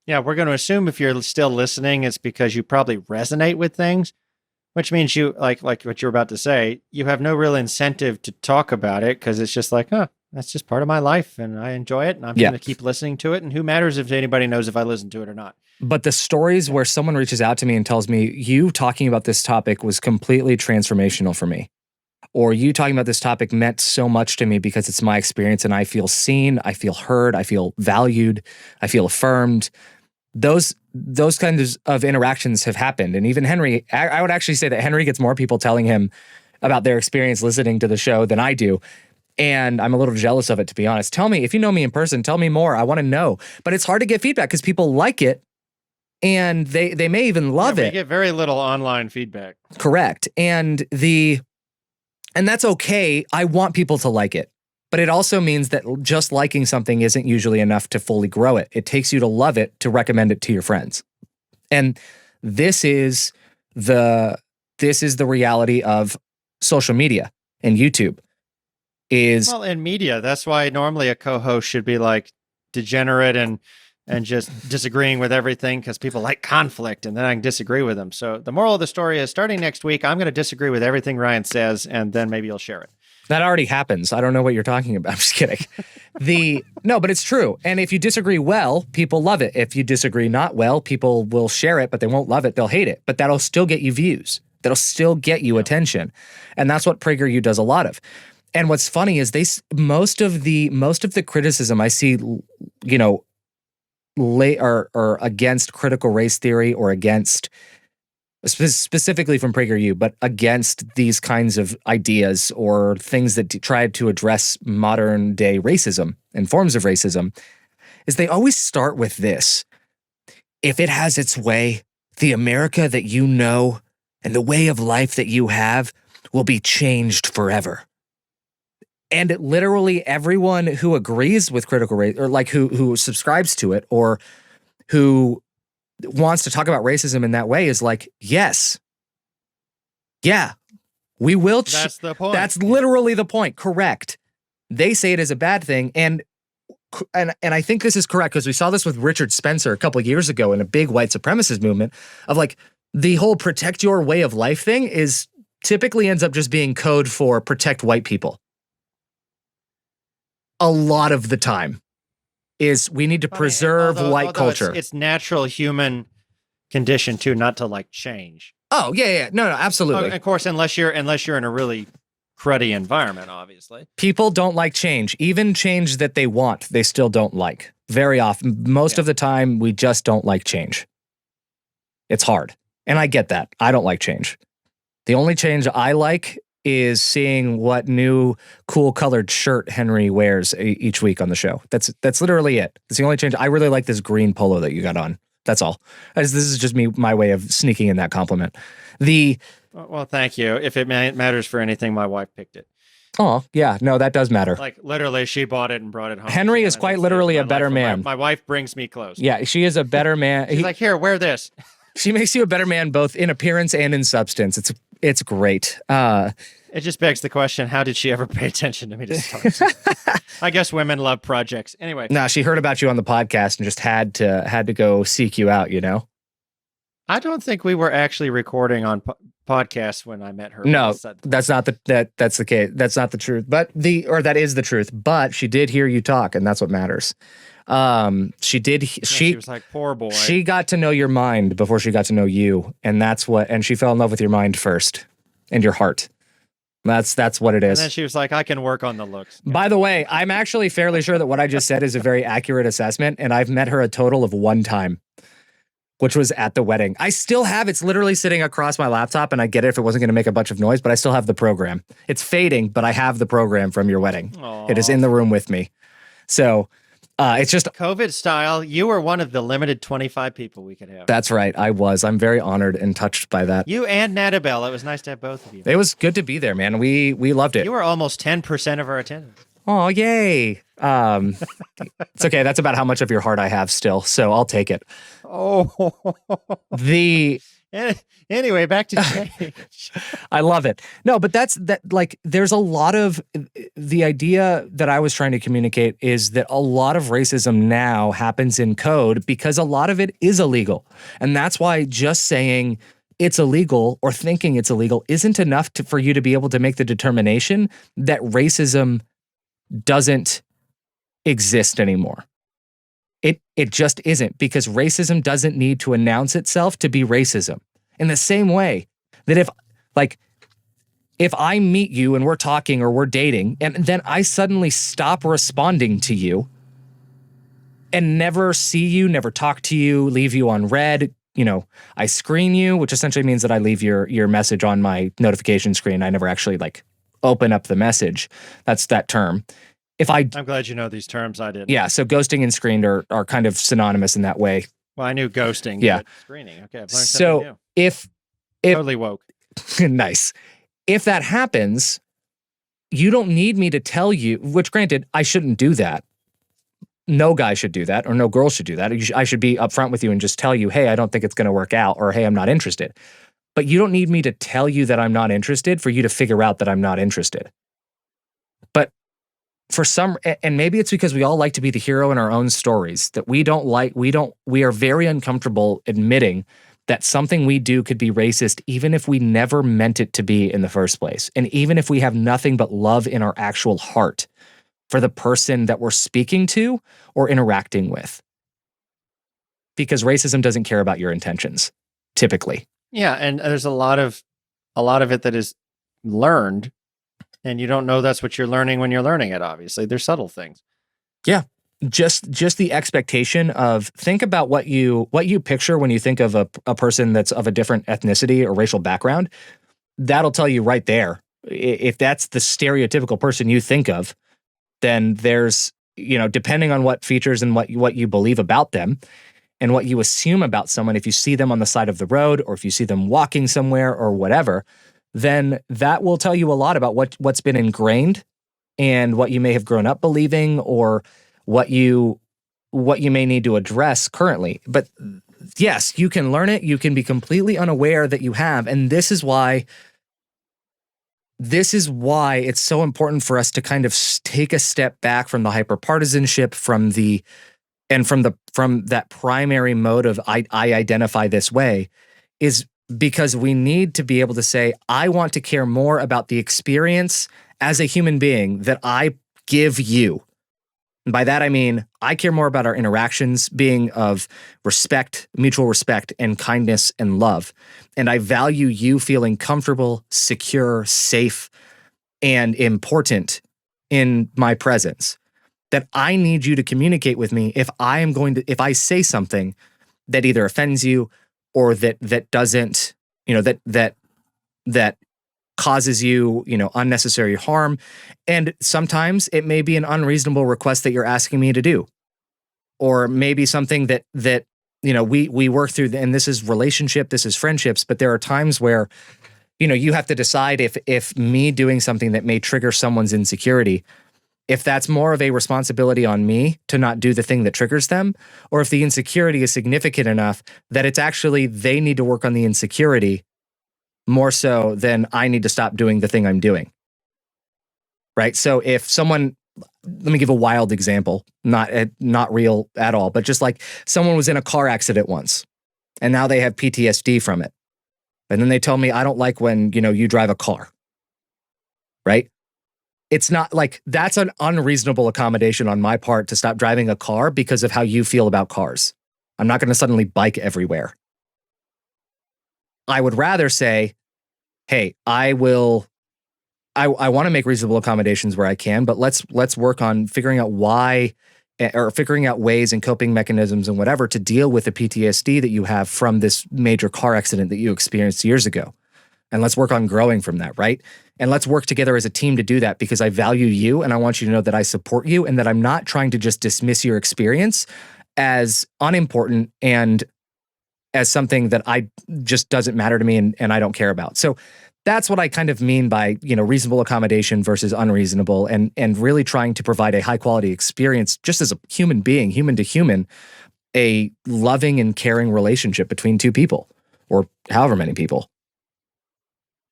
Yeah, we're going to assume if you're still listening, it's because you probably resonate with things, which means you, like what you're about to say, you have no real incentive to talk about it because it's just like, that's just part of my life and I enjoy it and I'm going to keep listening to it. And who matters if anybody knows if I listen to it or not? But the stories where someone reaches out to me and tells me, you talking about this topic was completely transformational for me, or you talking about this topic meant so much to me because it's my experience and I feel seen, I feel heard, I feel valued, I feel affirmed. Those kinds of interactions have happened. And even Henry, I would actually say that Henry gets more people telling him about their experience listening to the show than I do. And I'm a little jealous of it, to be honest. Tell me, if you know me in person, tell me more. I want to know. But it's hard to get feedback because people like it and they may even love it. We get very little online feedback. Correct. And that's okay. I want people to like it. But it also means that just liking something isn't usually enough to fully grow it. It takes you to love it to recommend it to your friends. And this is the reality of social media and YouTube. In media, that's why normally a co-host should be like degenerate and just disagreeing with everything because people like conflict and then I can disagree with them. So the moral of the story is, starting next week, I'm going to disagree with everything Ryan says and then maybe you'll share it. That already happens. I don't know what you're talking about. I'm just kidding. No, but it's true. And if you disagree well, people love it. If you disagree not well, people will share it, but they won't love it. They'll hate it. But that'll still get you views. That'll still get you attention. And that's what PragerU does a lot of. And what's funny is most of the criticism I see, or against critical race theory or against, specifically from PragerU, but against these kinds of ideas or things that tried to address modern day racism and forms of racism, is they always start with this. If it has its way, the America that you know and the way of life that you have will be changed forever. And literally everyone who agrees with critical race, or like who subscribes to it, or who wants to talk about racism in that way, is like, yes, yeah, we will. That's the point. That's literally the point. Correct. They say it is a bad thing, and I think this is correct because we saw this with Richard Spencer a couple of years ago in a big white supremacist movement of like the whole protect your way of life thing is typically ends up just being code for protect white people. A lot of the time is we need to preserve white culture. It's natural human condition too, not to like change. Oh yeah. No, absolutely. Of course, unless you're in a really cruddy environment, obviously. People don't like change. Even change that they want, they still don't like. Very often, most of the time, we just don't like change. It's hard. And I get that. I don't like change. The only change I like is seeing what new cool colored shirt Henry wears each week on the show. That's literally it. It's the only change. I really like this green polo that you got on. That's all. This is just my way of sneaking in that compliment. Well, thank you. If it matters for anything, my wife picked it. Oh, yeah. No, that does matter. Like, literally, she bought it and brought it home. Henry is quite literally a better man. My wife brings me clothes. Yeah, she is a better man. She's like, here, wear this. She makes you a better man both in appearance and in substance. It's great. It just begs the question, how did she ever pay attention to me to start? I guess women love projects. Anyway. No, she heard about you on the podcast and just had to go seek you out, you know? I don't think we were actually recording on podcasts when I met her. No, that's not that's the case. That's not the truth. That is the truth. But she did hear you talk, and that's what matters. She did. She was like, poor boy. She got to know your mind before she got to know you, and she fell in love with your mind first and your heart. That's what it is. And then she was like, I can work on the looks. By the way, I'm actually fairly sure that what I just said is a very accurate assessment, and I've met her a total of one time, which was at the wedding. I still have, it's literally sitting across my laptop, and I get it if it wasn't going to make a bunch of noise, but I still have the program. It's fading, but I have the program from your wedding. Aww. It is in the room with me. So it's just COVID style. You were one of the limited 25 people we could have. That's right. I was. I'm very honored and touched by that. You and Natibel. It was nice to have both of you. It was good to be there, man. We loved it. You were almost 10% of our attendance. Oh, yay. It's okay. That's about how much of your heart I have still, so I'll take it. Oh. Anyway, back to change. I love it. No, but there's a lot of the idea that I was trying to communicate is that a lot of racism now happens in code because a lot of it is illegal. And that's why just saying it's illegal or thinking it's illegal isn't enough for you to be able to make the determination that racism doesn't exist anymore. It just isn't, because racism doesn't need to announce itself to be racism. In the same way that if I meet you and we're talking or we're dating, and then I suddenly stop responding to you and never see you, never talk to you, leave you on red, I screen you, which essentially means that I leave your message on my notification screen. I never actually open up the message. That's that term. I'm glad you know these terms. I didn't. Yeah, so ghosting and screened are kind of synonymous in that way. Well, I knew ghosting. Yeah. But screening. Okay, I've learned something new. If totally woke. Nice. If that happens, you don't need me to tell you, which granted, I shouldn't do that. No guy should do that, or no girl should do that. I should be upfront with you and just tell you, hey, I don't think it's going to work out, or hey, I'm not interested. But you don't need me to tell you that I'm not interested for you to figure out that I'm not interested. But and maybe it's because we all like to be the hero in our own stories, that we are very uncomfortable admitting that something we do could be racist, even if we never meant it to be in the first place. And even if we have nothing but love in our actual heart for the person that we're speaking to or interacting with. Because racism doesn't care about your intentions, typically. Yeah, and there's a lot of it that is learned, and you don't know that's what you're learning when you're learning it, obviously. There's subtle things. Yeah. Just the expectation of, think about what you picture when you think of a person that's of a different ethnicity or racial background. That'll tell you right there. If that's the stereotypical person you think of, then there's, depending on what features and what you believe about them and what you assume about someone, if you see them on the side of the road or if you see them walking somewhere or whatever, then that will tell you a lot about what's been ingrained and what you may have grown up believing, or what you may need to address currently. But yes, you can learn it. You can be completely unaware that you have. And this is why it's so important for us to kind of take a step back from the hyperpartisanship, from that primary mode of I identify this way, is because we need to be able to say, I want to care more about the experience as a human being that I give you. And by that, I mean, I care more about our interactions being of respect, mutual respect, and kindness and love. And I value you feeling comfortable, secure, safe, and important in my presence. That I need you to communicate with me if I say something that either offends you or that doesn't, that causes you, unnecessary harm. And sometimes it may be an unreasonable request that you're asking me to do, or maybe something that we work through, and this is relationship, this is friendships, but there are times where, you have to decide if me doing something that may trigger someone's insecurity, if that's more of a responsibility on me to not do the thing that triggers them, or if the insecurity is significant enough that it's actually they need to work on the insecurity more so than I need to stop doing the thing I'm doing. Right? So if someone, let me give a wild example, not real at all, but just like someone was in a car accident once and now they have PTSD from it. And then they tell me, I don't like when, you drive a car. Right? It's not like that's an unreasonable accommodation on my part to stop driving a car because of how you feel about cars. I'm not going to suddenly bike everywhere. I would rather say, hey, I want to make reasonable accommodations where I can, but let's work on figuring out why, or figuring out ways and coping mechanisms and whatever to deal with the PTSD that you have from this major car accident that you experienced years ago. And let's work on growing from that, right? And let's work together as a team to do that because I value you and I want you to know that I support you and that I'm not trying to just dismiss your experience as unimportant and as something that I just doesn't matter to me and I don't care about. So that's what I kind of mean by, reasonable accommodation versus unreasonable, and really trying to provide a high quality experience just as a human being, human to human, a loving and caring relationship between two people or however many people.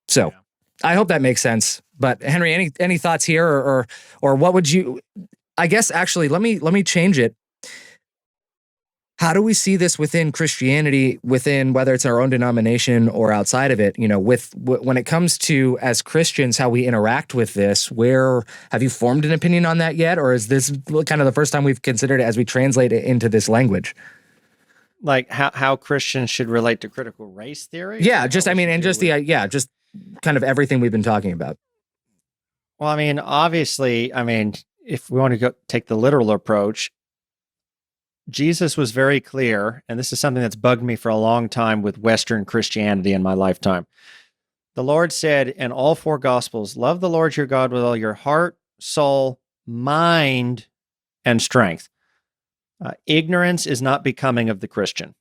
So yeah. I hope that makes sense. But Henry, any thoughts here or what would you, I guess actually let me change it. How do we see this within Christianity, within whether it's our own denomination or outside of it, when it comes to as Christians, how we interact with this, where have you formed an opinion on that yet? Or is this kind of the first time we've considered it as we translate it into this language? Like how Christians should relate to critical race theory? Yeah, just kind of everything we've been talking about. Well, obviously, if we want to take the literal approach, Jesus was very clear, and this is something that's bugged me for a long time with Western Christianity in my lifetime. The Lord said in all four Gospels, love the Lord your God with all your heart, soul, mind, and strength. Ignorance is not becoming of the Christian.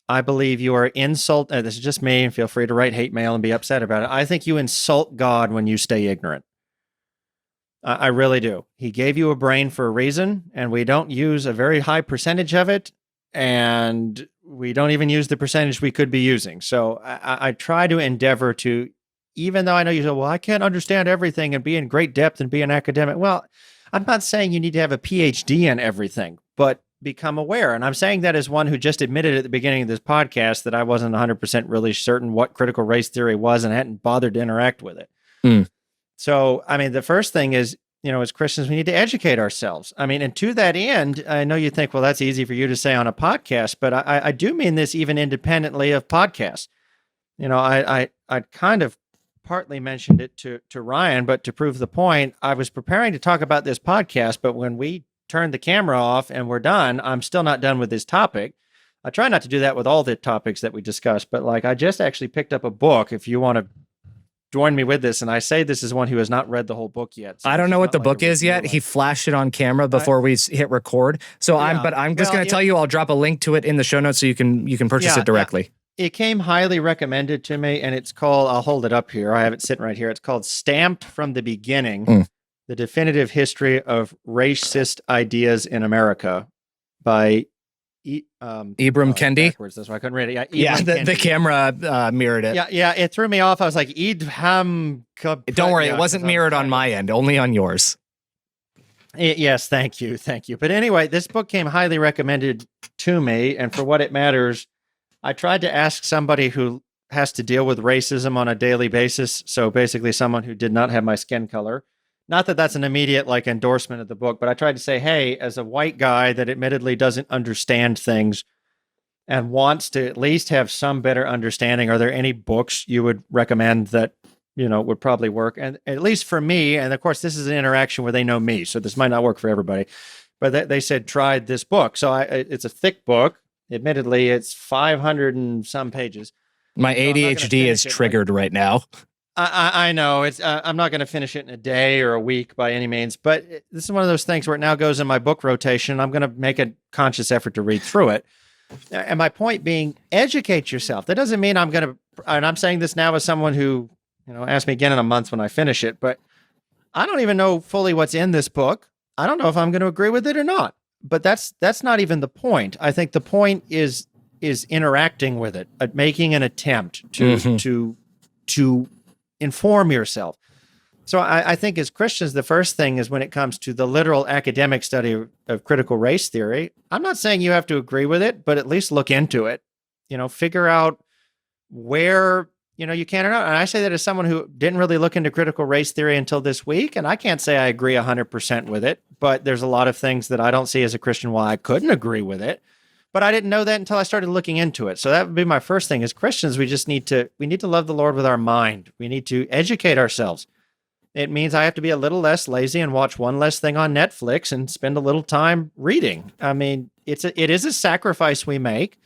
I believe you are this is just me, and feel free to write hate mail and be upset about it. I think you insult God when you stay ignorant. I really do. He gave you a brain for a reason, and we don't use a very high percentage of it, and we don't even use the percentage we could be using. So I try to endeavor to, even though I know you say, well, I can't understand everything and be in great depth and be an academic. Well, I'm not saying you need to have a PhD in everything, but become aware. And I'm saying that as one who just admitted at the beginning of this podcast that I wasn't 100% really certain what critical race theory was and hadn't bothered to interact with it. Mm. So, the first thing is, as Christians, we need to educate ourselves. And to that end, I know you think, well, that's easy for you to say on a podcast, but I do mean this even independently of podcasts. I kind of partly mentioned it to Ryan, but to prove the point, I was preparing to talk about this podcast, but when we turned the camera off and we're done, I'm still not done with this topic. I try not to do that with all the topics that we discuss, but I just actually picked up a book, if you want to join me with this, and I say this is one who has not read the whole book yet. So I don't know what the book is yet. He flashed it on camera before we hit record. So I'm just going to tell you, I'll drop a link to it in the show notes so you can purchase it directly. It came highly recommended to me, and it's called, I'll hold it up here. I have it sitting right here. It's called Stamped from the Beginning, The Definitive History of Racist Ideas in America by Ibram Kendi. That's why I couldn't read it. Yeah, the camera mirrored it. Yeah, it threw me off. I was like, Idham. Don't worry, it wasn't mirrored on my end, only on yours. Yes, thank you. But anyway, this book came highly recommended to me, and for what it matters, I tried to ask somebody who has to deal with racism on a daily basis, so basically someone who did not have my skin color. Not that that's an immediate endorsement of the book, but I tried to say, hey, as a white guy that admittedly doesn't understand things and wants to at least have some better understanding, are there any books you would recommend that, would probably work? And at least for me, and of course, this is an interaction where they know me, so this might not work for everybody, but they said, try this book. So it's a thick book. Admittedly, it's 500 and some pages. My ADHD is triggered right now. I know it's. I'm not going to finish it in a day or a week by any means, but this is one of those things where it now goes in my book rotation. I'm going to make a conscious effort to read through it. And my point being, educate yourself. That doesn't mean and I'm saying this now as someone who, ask me again in a month when I finish it, but I don't even know fully what's in this book. I don't know if I'm going to agree with it or not, but that's not even the point. I think the point is interacting with it, making an attempt to inform yourself. So I think as Christians, the first thing is when it comes to the literal academic study of critical race theory, I'm not saying you have to agree with it, but at least look into it, figure out where, you can or not. And I say that as someone who didn't really look into critical race theory until this week. And I can't say I agree 100% with it, but there's a lot of things that I don't see as a Christian why I couldn't agree with it. But I didn't know that until I started looking into it. So that would be my first thing. As Christians, we need to love the Lord with our mind. We need to educate ourselves. It means I have to be a little less lazy and watch one less thing on Netflix and spend a little time reading. I mean, it is a sacrifice we make.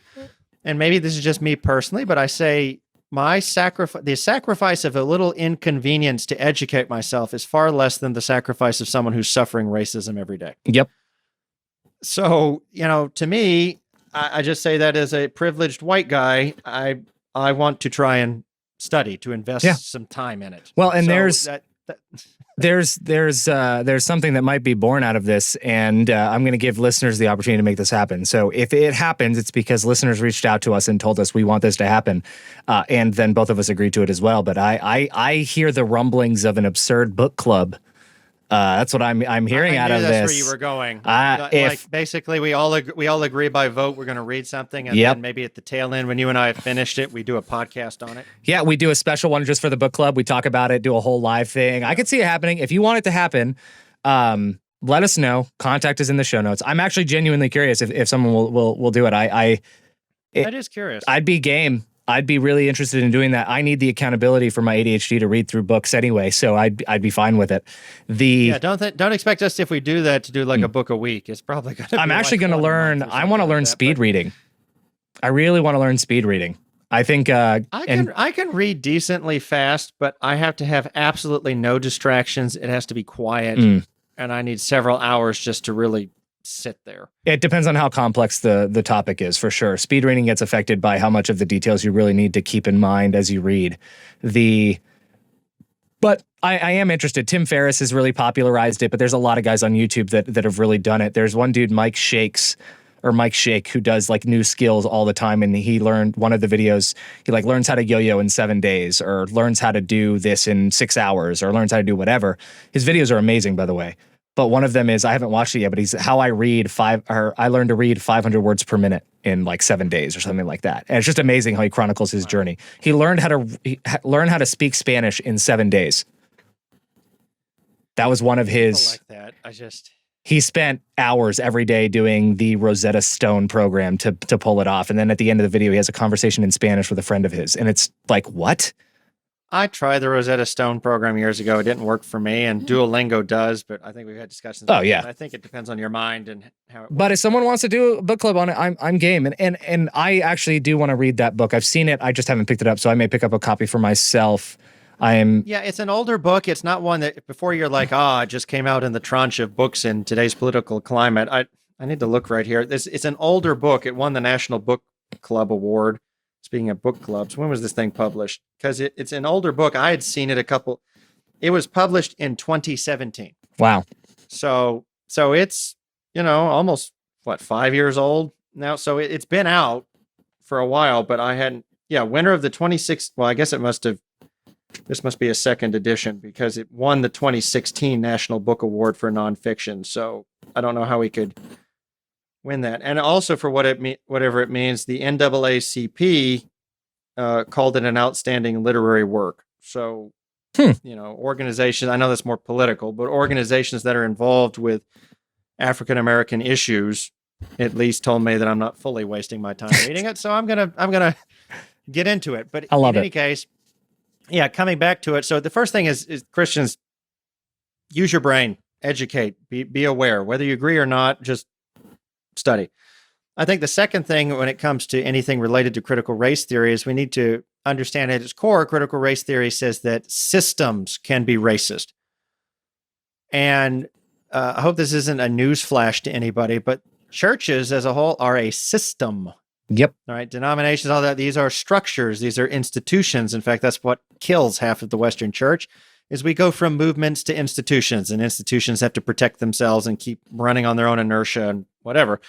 And maybe this is just me personally, but I say the sacrifice of a little inconvenience to educate myself is far less than the sacrifice of someone who's suffering racism every day. Yep. So, to me, I just say that as a privileged white guy, I want to try and study, to invest some time in it. Well, and there's something that might be born out of this, and I'm going to give listeners the opportunity to make this happen. So if it happens, it's because listeners reached out to us and told us we want this to happen, and then both of us agreed to it as well. But I hear the rumblings of an absurd book club. That's what I'm hearing out of this. That's where you were going. Like basically, we all agree by vote we're going to read something, and then maybe at the tail end, when you and I have finished it, we do a podcast on it. Yeah, we do a special one just for the book club. We talk about it, do a whole live thing. I could see it happening. If you want it to happen, let us know. Contact is in the show notes. I'm actually genuinely curious if someone will do it. That is curious. I'd be game. I'd be really interested in doing that. I need the accountability for my ADHD to read through books anyway, so I'd be fine with it. Don't expect us, if we do that, to do like a book a week. It's probably going to be. I'm actually going to learn. I want to learn speed reading. I really want to learn speed reading. I think I can read decently fast, but I have to have absolutely no distractions. It has to be quiet, and I need several hours just to really sit there. It depends on how complex the topic is, for sure. Speed reading gets affected by how much of the details you really need to keep in mind as you read. But I am interested. Tim Ferriss has really popularized it, but there's a lot of guys on YouTube that have really done it. There's one dude, Mike Shake, who does like new skills all the time, and he learned one of the videos, he like learns how to yo-yo in 7 days, or learns how to do this in 6 hours, or learns how to do whatever. His videos are amazing, by the way. But one of them is, I haven't watched it yet, but he's how I learned to read 500 words per minute in like 7 days or something like that. And it's just amazing how he chronicles his journey. He learned how to speak Spanish in 7 days. That was one of his. I like that. He spent hours every day doing the Rosetta Stone program to pull it off. And then at the end of the video, he has a conversation in Spanish with a friend of his. And it's like, what? I tried the Rosetta Stone program years ago. It didn't work for me, and Duolingo does, but I think we've had discussions. Oh, yeah. I think it depends on your mind and how it works. But if someone wants to do a book club on it, I'm game. And I actually do want to read that book. I've seen it. I just haven't picked it up, so I may pick up a copy for myself. Yeah, it's an older book. It's not one that before you're like, it just came out in the tranche of books in today's political climate. I need to look right here. It's an older book. It won the National Book Club Award. Speaking of book clubs, when was this thing published? Because it's an older book. I had seen it it was published in 2017. Wow. So it's, almost 5 years old now. So it's been out for a while, but I hadn't, winner of the 26, well, I guess this must be a second edition because it won the 2016 National Book Award for nonfiction. So I don't know how we could win that. And also for whatever it means, the NAACP called it an outstanding literary work. So, organizations, I know that's more political, but organizations that are involved with African-American issues at least told me that I'm not fully wasting my time reading it. So I'm going to get into it. But in any case, coming back to it. So the first thing is Christians, use your brain, educate, be aware, whether you agree or not, just study. I think the second thing when it comes to anything related to critical race theory is we need to understand at its core, critical race theory says that systems can be racist. And I hope this isn't a news flash to anybody, but churches as a whole are a system Yep. All right, denominations, all that, these are structures, these are institutions. In fact, that's what kills half of the Western church, is we go from movements to institutions, and institutions have to protect themselves and keep running on their own inertia and whatever.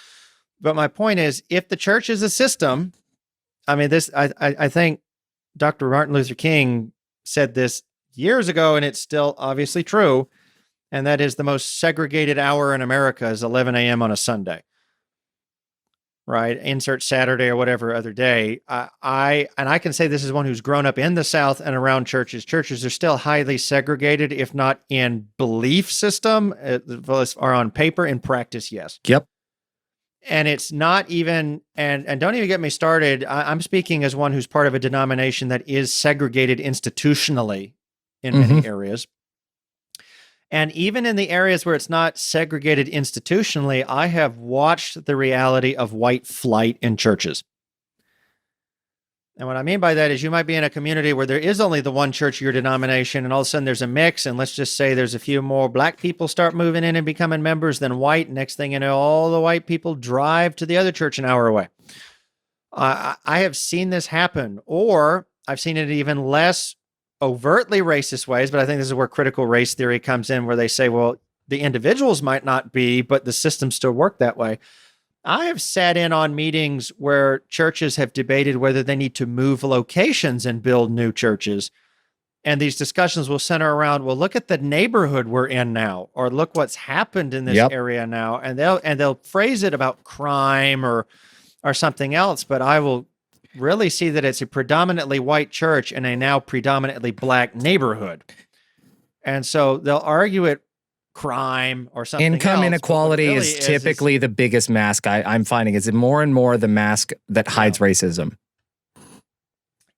But my point is, if the church is a system, I mean, I think Dr. Martin Luther King said this years ago, and it's still obviously true, and that is the most segregated hour in America is 11 a.m. on a Sunday. Right, insert Saturday or whatever other day. I can say this is one who's grown up in the South and around churches. Churches are still highly segregated, if not in belief system, or on paper. In practice, yes. Yep. And it's not even, and don't even get me started. I'm speaking as one who's part of a denomination that is segregated institutionally in many areas. And even in the areas where it's not segregated institutionally, I have watched the reality of white flight in churches. And what I mean by that is you might be in a community where there is only the one church of your denomination, and all of a sudden there's a mix, and let's just say there's a few more black people start moving in and becoming members than white. Next thing you know, all the white people drive to the other church an hour away. I have seen this happen, or I've seen it even less overtly racist ways, but I think this is where critical race theory comes in, where they say, well, the individuals might not be, but the systems still work that way. I have sat in on meetings where churches have debated whether they need to move locations and build new churches. And these discussions will center around, well, look at the neighborhood we're in now, or look what's happened in this area now. And they'll phrase it about crime or something else, but I will really see that it's a predominantly white church in a now predominantly black neighborhood. And so they'll argue it crime or something Income else, inequality really is typically the biggest mask I'm finding. Is more and more the mask that hides racism.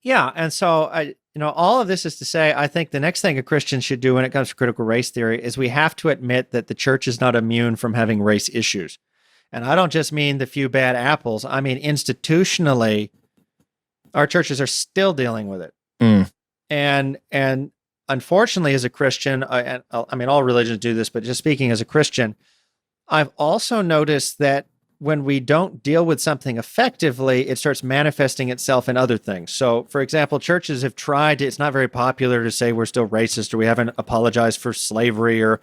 Yeah. And so all of this is to say, I think the next thing a Christian should do when it comes to critical race theory is we have to admit that the church is not immune from having race issues. And I don't just mean the few bad apples. I mean, institutionally, our churches are still dealing with it. And unfortunately, as a Christian, I mean, all religions do this, but just speaking as a Christian, I've also noticed that when we don't deal with something effectively, it starts manifesting itself in other things. So, for example, churches have tried it's not very popular to say we're still racist or we haven't apologized for slavery or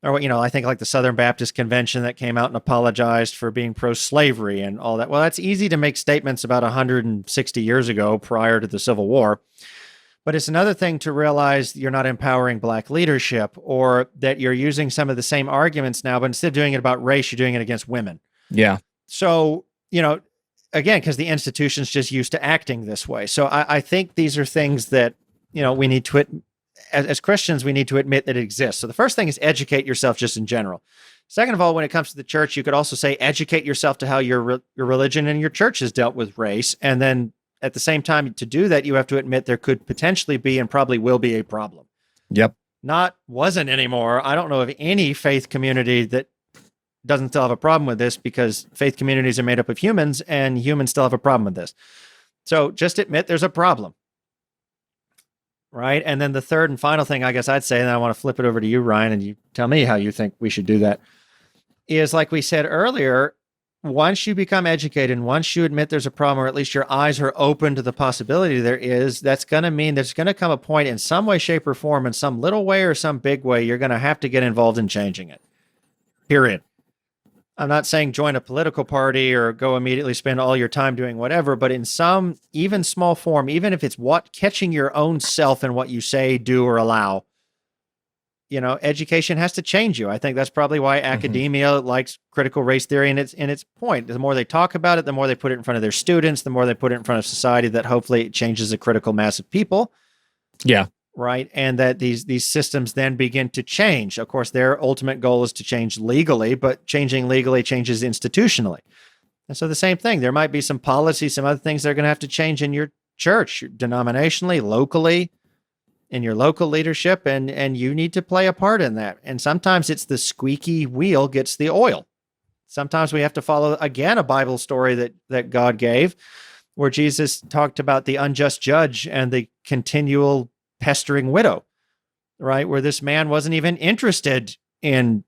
I think like the Southern Baptist Convention that came out and apologized for being pro-slavery and all that. Well, that's easy to make statements about 160 years ago prior to the Civil War. But it's another thing to realize you're not empowering black leadership, or that you're using some of the same arguments now, but instead of doing it about race, you're doing it against women. Yeah. So, again, because the institution's just used to acting this way. So I think these are things that, we need to, as Christians, we need to admit that it exists. So the first thing is educate yourself just in general. Second of all, when it comes to the church, you could also say educate yourself to how your religion and your church has dealt with race. And then at the same time, to do that, you have to admit there could potentially be and probably will be a problem. Yep. Not wasn't anymore. I don't know of any faith community that doesn't still have a problem with this, because faith communities are made up of humans and humans still have a problem with this. So just admit there's a problem. Right. And then the third and final thing, I guess I'd say, and I want to flip it over to you, Ryan, and you tell me how you think we should do that, is like we said earlier, once you become educated and once you admit there's a problem, or at least your eyes are open to the possibility there is, that's going to mean there's going to come a point in some way, shape, or form, in some little way or some big way, you're going to have to get involved in changing it. Period. I'm not saying join a political party or go immediately spend all your time doing whatever, but in some even small form, even if it's catching your own self in what you say, do, or allow, education has to change you. I think that's probably why academia likes critical race theory in its point. The more they talk about it, the more they put it in front of their students, the more they put it in front of society, that hopefully it changes a critical mass of people. Yeah. Right. And that these systems then begin to change. Of course, their ultimate goal is to change legally, but changing legally changes institutionally. And so the same thing, there might be some policies, some other things that are going to have to change in your church, denominationally, locally, in your local leadership, and you need to play a part in that. And sometimes it's the squeaky wheel gets the oil. Sometimes we have to follow, again, a Bible story that God gave, where Jesus talked about the unjust judge and the continual pestering widow, right? Where this man wasn't even interested in,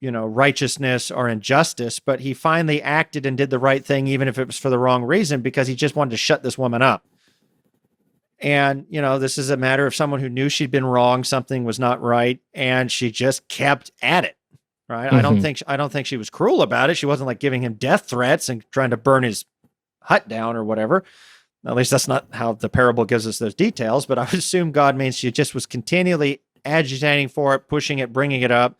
righteousness or injustice, but he finally acted and did the right thing, even if it was for the wrong reason, because he just wanted to shut this woman up. And, this is a matter of someone who knew she'd been wrong, something was not right, and she just kept at it. Right? Mm-hmm. I don't think she was cruel about it. She wasn't like giving him death threats and trying to burn his hut down or whatever. At least that's not how the parable gives us those details, but I would assume God means she just was continually agitating for it, pushing it, bringing it up,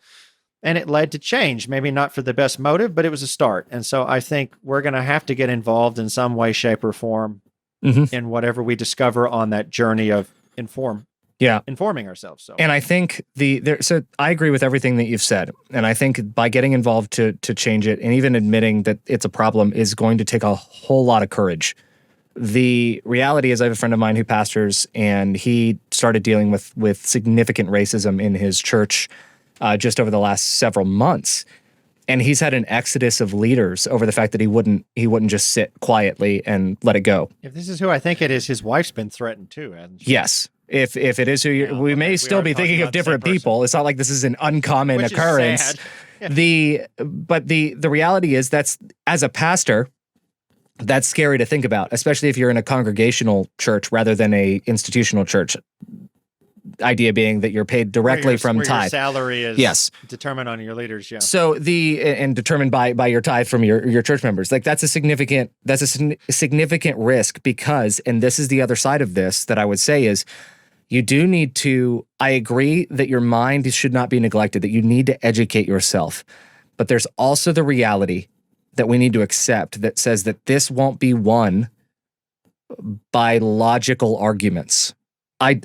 and it led to change. Maybe not for the best motive, but it was a start. And so I think we're going to have to get involved in some way, shape, or form in whatever we discover on that journey of informing ourselves. So, and I think so I agree with everything that you've said. And I think by getting involved to change it, and even admitting that it's a problem, is going to take a whole lot of courage. The reality is, I have a friend of mine who pastors, and he started dealing with significant racism in his church just over the last several months. And he's had an exodus of leaders over the fact that he wouldn't just sit quietly and let it go. If this is who I think it is, his wife's been threatened too, hasn't she? Yes. If it is who we may still be thinking of different people. It's not like this is an uncommon occurrence. Yeah. But the reality is, that's, as a pastor, that's scary to think about, especially if you're in a congregational church rather than a institutional church. Idea being that you're paid directly from tithe. Your salary is determined on your leaders, yeah. So and determined by your tithe from your church members. Like that's a significant risk, because, and this is the other side of this that I would say is, you do need to, I agree that your mind should not be neglected, that you need to educate yourself. But there's also the reality that we need to accept that says that this won't be won by logical arguments. I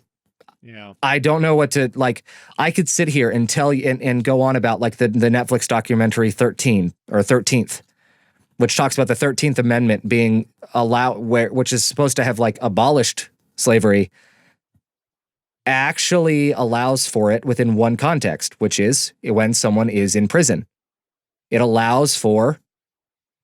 don't know what to, like, I could sit here and tell you and go on about like the Netflix documentary 13th, which talks about the 13th Amendment being which is supposed to have like abolished slavery, actually allows for it within one context, which is when someone is in prison. It allows for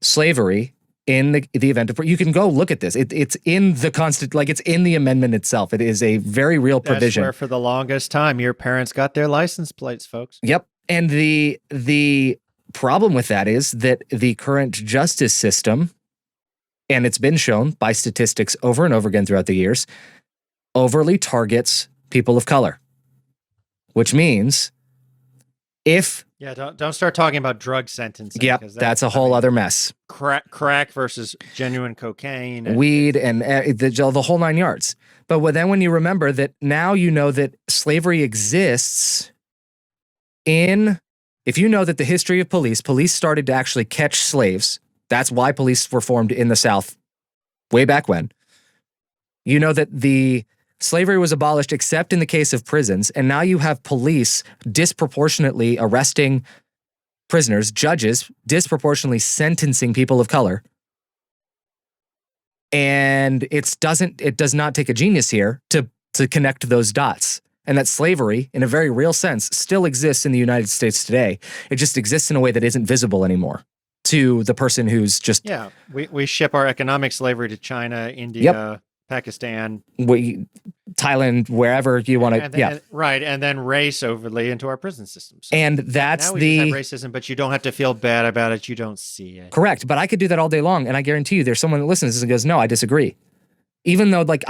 slavery in the event of, you can go look at this. It's in the it's in the amendment itself. It is a very real provision. That's where for the longest time your parents got their license plates, folks. Yep. And the problem with that is that the current justice system, and it's been shown by statistics over and over again throughout the years, overly targets people of color, which means don't start talking about drug sentencing. Yep, that's a whole other mess. Crack versus genuine cocaine, weed, and the whole nine yards. But then when you remember that now you know that slavery exists if you know that the history of police started to actually catch slaves. That's why police were formed in the South way back when. You know that the slavery was abolished except in the case of prisons, and now you have police disproportionately arresting prisoners, judges disproportionately sentencing people of color. And it does not take a genius here to connect those dots. And that slavery, in a very real sense, still exists in the United States today. It just exists in a way that isn't visible anymore to the person who's just... Yeah, we ship our economic slavery to China, India, Pakistan, Thailand, wherever you want to. Right, and then race overly into our prison systems. And that's now we just have racism, but you don't have to feel bad about it. You don't see it. Correct, but I could do that all day long, and I guarantee you, there's someone that listens and goes, "No, I disagree." Even though, like,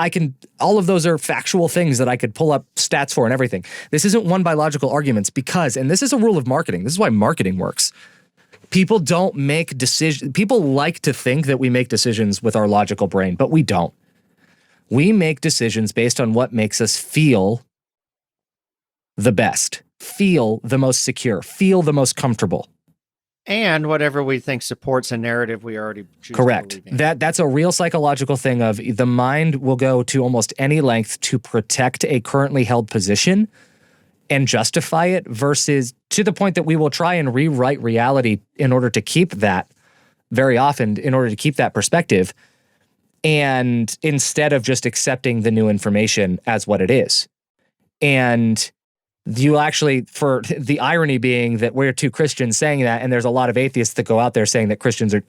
all of those are factual things that I could pull up stats for and everything. This isn't won by logical arguments because, and this is a rule of marketing. This is why marketing works. People don't make decisions. People like to think that we make decisions with our logical brain, but we don't. We make decisions based on what makes us feel the best, feel the most secure, feel the most comfortable. And whatever we think supports a narrative we already choose. Correct. That's a real psychological thing of the mind will go to almost any length to protect a currently held position and justify it, versus to the point that we will try and rewrite reality in order to keep that, very often, in order to keep that perspective. And instead of just accepting the new information as what it is. And you actually, for the irony being that we're two Christians saying that, and there's a lot of atheists that go out there saying that Christians are,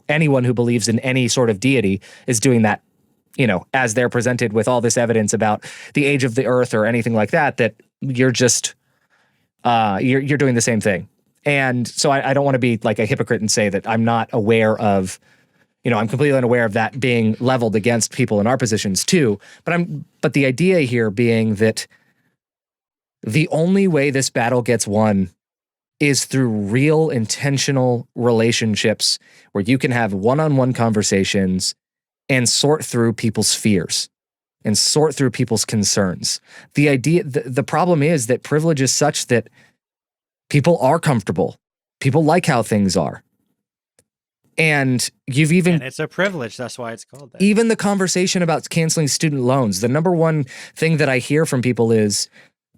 anyone who believes in any sort of deity is doing that, as they're presented with all this evidence about the age of the earth or anything like that, that you're just, you're doing the same thing. And so I don't want to be like a hypocrite and say that I'm not aware of, I'm completely unaware of that being leveled against people in our positions too. But the idea here being that the only way this battle gets won is through real intentional relationships where you can have one-on-one conversations and sort through people's fears and sort through people's concerns. The problem is that privilege is such that people are comfortable. People like how things are. And and it's a privilege. That's why it's called that. Even the conversation about canceling student loans, the number one thing that I hear from people is,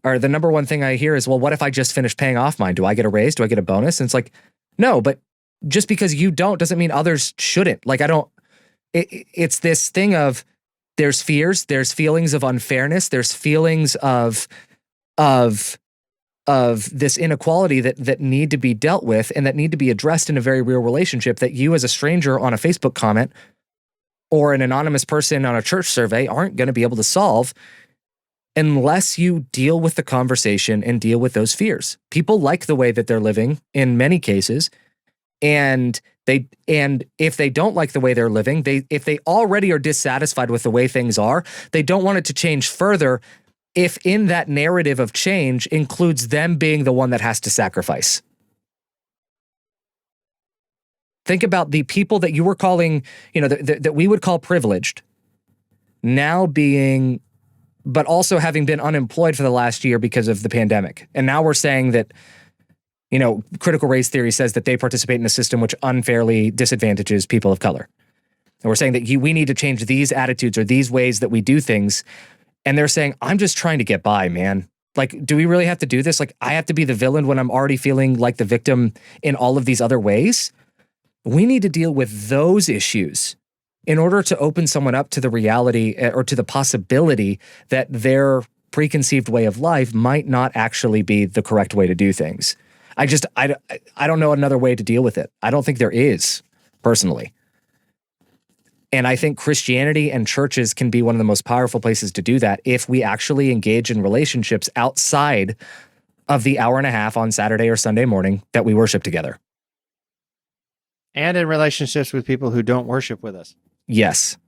or the number one thing I hear is, well, what if I just finish paying off mine? Do I get a raise? Do I get a bonus? And it's like, no, but just because you don't doesn't mean others shouldn't. Like, it's this thing of there's fears, there's feelings of unfairness, there's feelings of this inequality that need to be dealt with and that need to be addressed in a very real relationship that you as a stranger on a Facebook comment or an anonymous person on a church survey aren't going to be able to solve unless you deal with the conversation and deal with those fears. People like the way that they're living in many cases, and if they don't like the way they're living, if they already are dissatisfied with the way things are, they don't want it to change further if in that narrative of change includes them being the one that has to sacrifice. Think about the people that you were calling, that we would call privileged, now being, but also having been unemployed for the last year because of the pandemic. And now we're saying that, critical race theory says that they participate in a system which unfairly disadvantages people of color. And we're saying that we need to change these attitudes or these ways that we do things. And they're saying, I'm just trying to get by, man. Like, do we really have to do this? Like, I have to be the villain when I'm already feeling like the victim in all of these other ways? We need to deal with those issues in order to open someone up to the reality or to the possibility that their preconceived way of life might not actually be the correct way to do things. I don't know another way to deal with it. I don't think there is, personally. And I think Christianity and churches can be one of the most powerful places to do that if we actually engage in relationships outside of the hour and a half on Saturday or Sunday morning that we worship together. And in relationships with people who don't worship with us. Yes,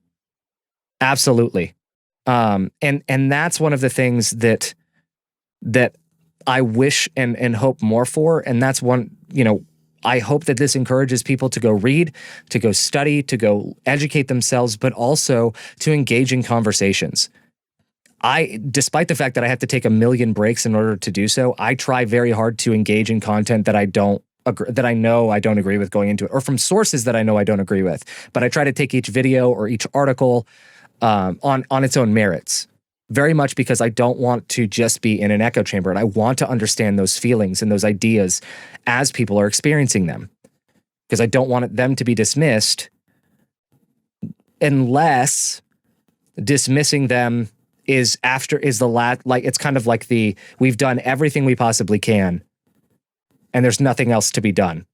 absolutely. And that's one of the things that I wish and hope more for. And that's one, I hope that this encourages people to go read, to go study, to go educate themselves, but also to engage in conversations. Despite the fact that I have to take a million breaks in order to do so, I try very hard to engage in content that I know I don't agree with going into it, or from sources that I know I don't agree with. But I try to take each video or each article on its own merits. Very much because I don't want to just be in an echo chamber, and I want to understand those feelings and those ideas as people are experiencing them. Because I don't want them to be dismissed unless dismissing them is the last, like, it's kind of like we've done everything we possibly can and there's nothing else to be done.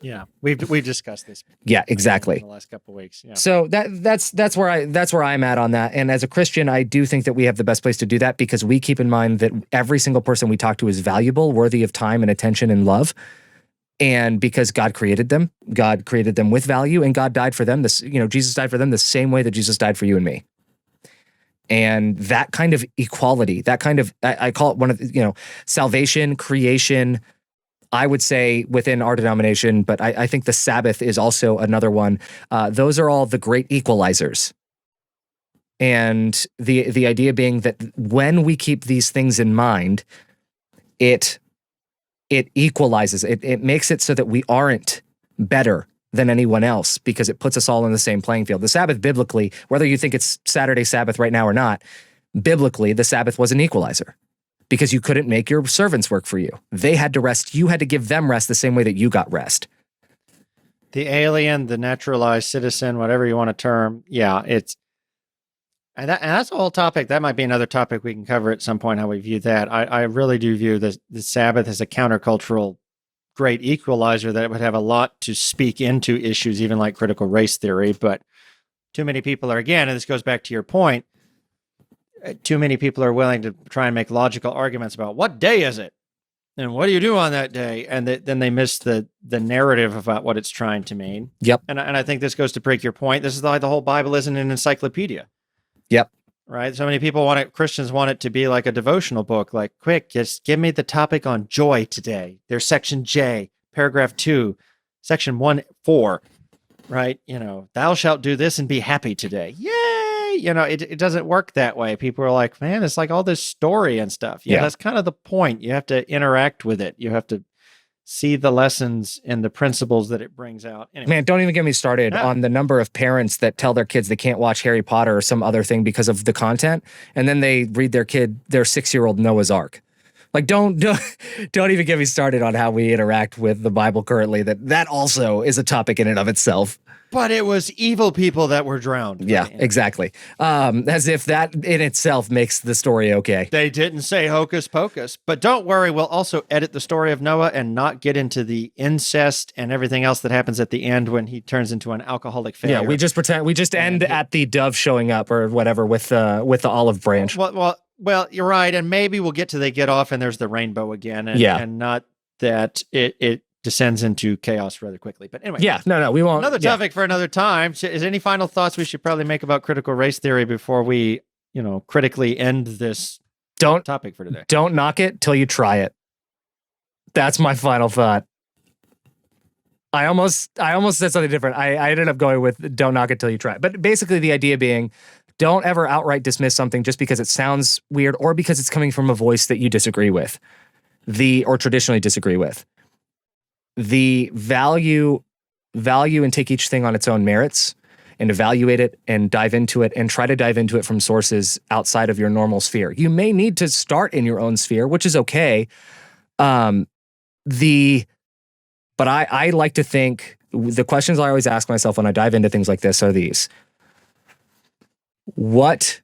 Yeah, we've discussed this. Yeah, exactly. In the last couple of weeks. Yeah. So that's where I'm at on that. And as a Christian, I do think that we have the best place to do that because we keep in mind that every single person we talk to is valuable, worthy of time and attention and love. And because God created them with value, and God died for them. Jesus died for them the same way that Jesus died for you and me. And that kind of equality, that kind of, I call it one of, salvation, creation, I would say within our denomination, but I think the Sabbath is also another one. Those are all the great equalizers. And the idea being that when we keep these things in mind, it equalizes, it makes it so that we aren't better than anyone else because it puts us all in the same playing field. The Sabbath biblically, whether you think it's Saturday Sabbath right now or not, biblically, the Sabbath was an equalizer. Because you couldn't make your servants work for you. They had to rest. You had to give them rest the same way that you got rest. The alien, the naturalized citizen, whatever you want to term. Yeah, and that's a whole topic. That might be another topic we can cover at some point, how we view that. I really do view the Sabbath as a countercultural great equalizer that would have a lot to speak into issues, even like critical race theory. But too many people are, again, and this goes back to your point, too many people are willing to try and make logical arguments about what day is it? And what do you do on that day? And then they miss the narrative about what it's trying to mean. Yep. And I think this goes to break your point. This is like the whole Bible isn't an encyclopedia. Yep. Right? So many people Christians want it to be like a devotional book, like, quick, just give me the topic on joy today. There's section J, paragraph 2, section 1-4, right? Thou shalt do this and be happy today. Yay! It doesn't work that way. People are like, man, it's like all this story and stuff. Yeah, that's kind of the point. You have to interact with it. You have to see the lessons and the principles that it brings out. Anyway. Man, don't even get me started on the number of parents that tell their kids they can't watch Harry Potter or some other thing because of the content, and then they read their 6-year-old Noah's Ark. Like, don't even get me started on how we interact with the Bible currently. That also is a topic in and of itself. But it was evil people that were drowned. Yeah, exactly. As if that in itself makes the story okay. They didn't say hocus pocus. But don't worry, we'll also edit the story of Noah and not get into the incest and everything else that happens at the end when he turns into an alcoholic failure. Yeah, we just end at the dove showing up or whatever with the olive branch. Well, you're right. And maybe we'll get to they get off and there's the rainbow again. And not that it descends into chaos rather quickly. But anyway. Yeah, no, we won't. Another topic for another time. Is any final thoughts we should probably make about critical race theory before we, critically end this topic for today? Don't knock it till you try it. That's my final thought. I almost said something different. I ended up going with don't knock it till you try it. But basically the idea being, don't ever outright dismiss something just because it sounds weird or because it's coming from a voice that you disagree with, or traditionally disagree with. The value and take each thing on its own merits and evaluate it and dive into it and try to dive into it from sources outside of your normal sphere. You may need to start in your own sphere, which is okay. But I like to think the questions I always ask myself when I dive into things like this are these. What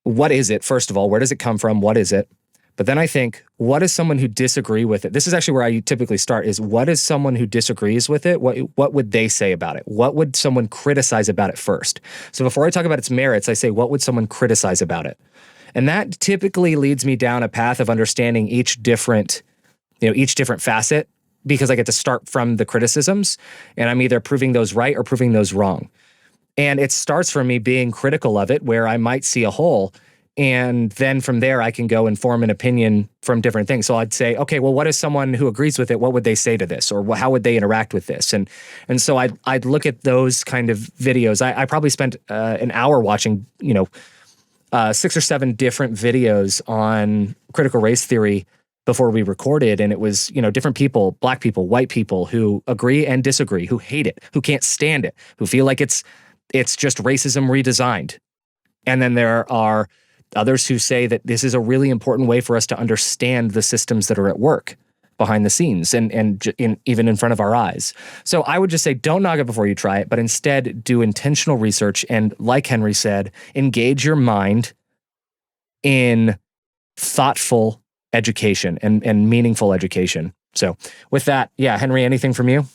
is it? First of all, where does it come from? What is it? But then I think, what is someone who disagree with it? This is actually where I typically start is what is someone who disagrees with it? What would they say about it? What would someone criticize about it first? So before I talk about its merits, I say, what would someone criticize about it? And that typically leads me down a path of understanding each different facet because I get to start from the criticisms and I'm either proving those right or proving those wrong. And it starts from me being critical of it where I might see a hole. And then from there, I can go and form an opinion from different things. So I'd say, okay, well, what is someone who agrees with it? What would they say to this? Or how would they interact with this? And so I'd look at those kind of videos. I probably spent an hour watching, 6 or 7 different videos on critical race theory before we recorded. And it was, different people, black people, white people who agree and disagree, who hate it, who can't stand it, who feel like it's just racism redesigned. And then there are others who say that this is a really important way for us to understand the systems that are at work behind the scenes and even in front of our eyes. So I would just say, don't knock it before you try it, but instead do intentional research. And like Henry said, engage your mind in thoughtful education and meaningful education. So with that, Henry, anything from you?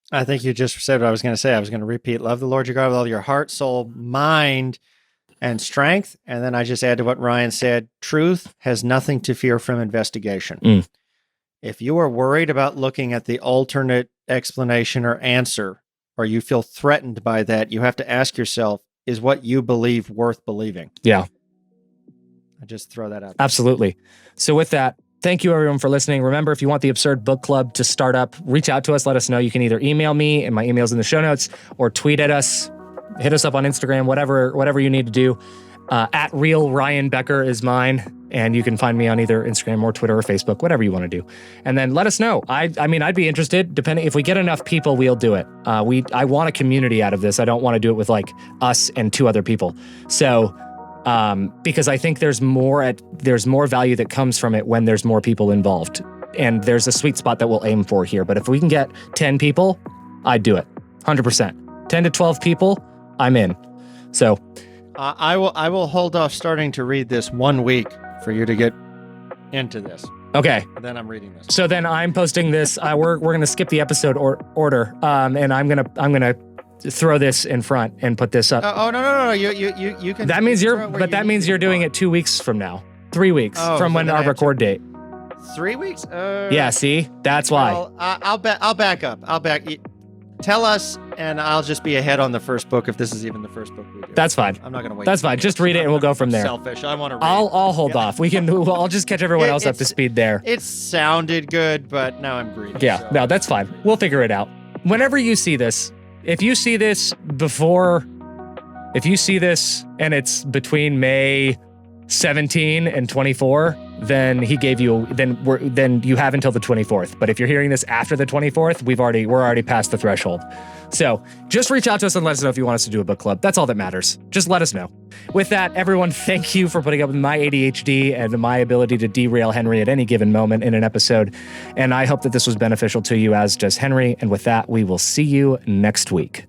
I think you just said what I was going to say. I was going to repeat, love the Lord your God with all your heart, soul, mind, and strength. And then I just add to what Ryan said, truth has nothing to fear from investigation. If you are worried about looking at the alternate explanation or answer, or you feel threatened by that, you have to ask yourself, is what you believe worth believing? Yeah. I just throw that out there. Absolutely. So with that, thank you everyone for listening. Remember, if you want the Absurd Book Club to start up, reach out to us, let us know. You can either email me, and my email's in the show notes, or tweet at us. Hit us up on Instagram, whatever you need to do. At Real Ryan Becker is mine, and you can find me on either Instagram or Twitter or Facebook, whatever you want to do. And then let us know. I'd be interested. Depending if we get enough people, we'll do it. I want a community out of this. I don't want to do it with like us and 2 other people. So because I think there's more value that comes from it when there's more people involved, and there's a sweet spot that we'll aim for here. But if we can get 10 people, I'd do it 100%. 10 to 12 people. I'm in. So I will hold off starting to read this 1 week for you to get into this. Okay. Then I'm reading this. So then I'm posting this. We're gonna skip the episode order, and I'm gonna throw this in front and put this up. No. You can. That means you're doing it 2 weeks from now, 3 weeks from when our record date. 3 weeks? Yeah, see? That's why. Well, I'll back up. Tell us, and I'll just be ahead on the first book if this is even the first book we do. That's fine. I'm not going to wait. That's fine. Just read it and we'll go from there. Selfish. I want to read. I'll hold off. I'll just catch everyone else up to speed there. It sounded good, but now I'm greedy. Yeah, so. no, that's fine. We'll figure it out. Whenever you see this, if you see this and it's between May 17 and 24, then then you have until the 24th. But if you're hearing this after the 24th, we're already past the threshold. So just reach out to us and let us know if you want us to do a book club. That's all that matters. Just let us know. With that, everyone, thank you for putting up with my ADHD and my ability to derail Henry at any given moment in an episode. And I hope that this was beneficial to you, as does Henry. And with that, we will see you next week.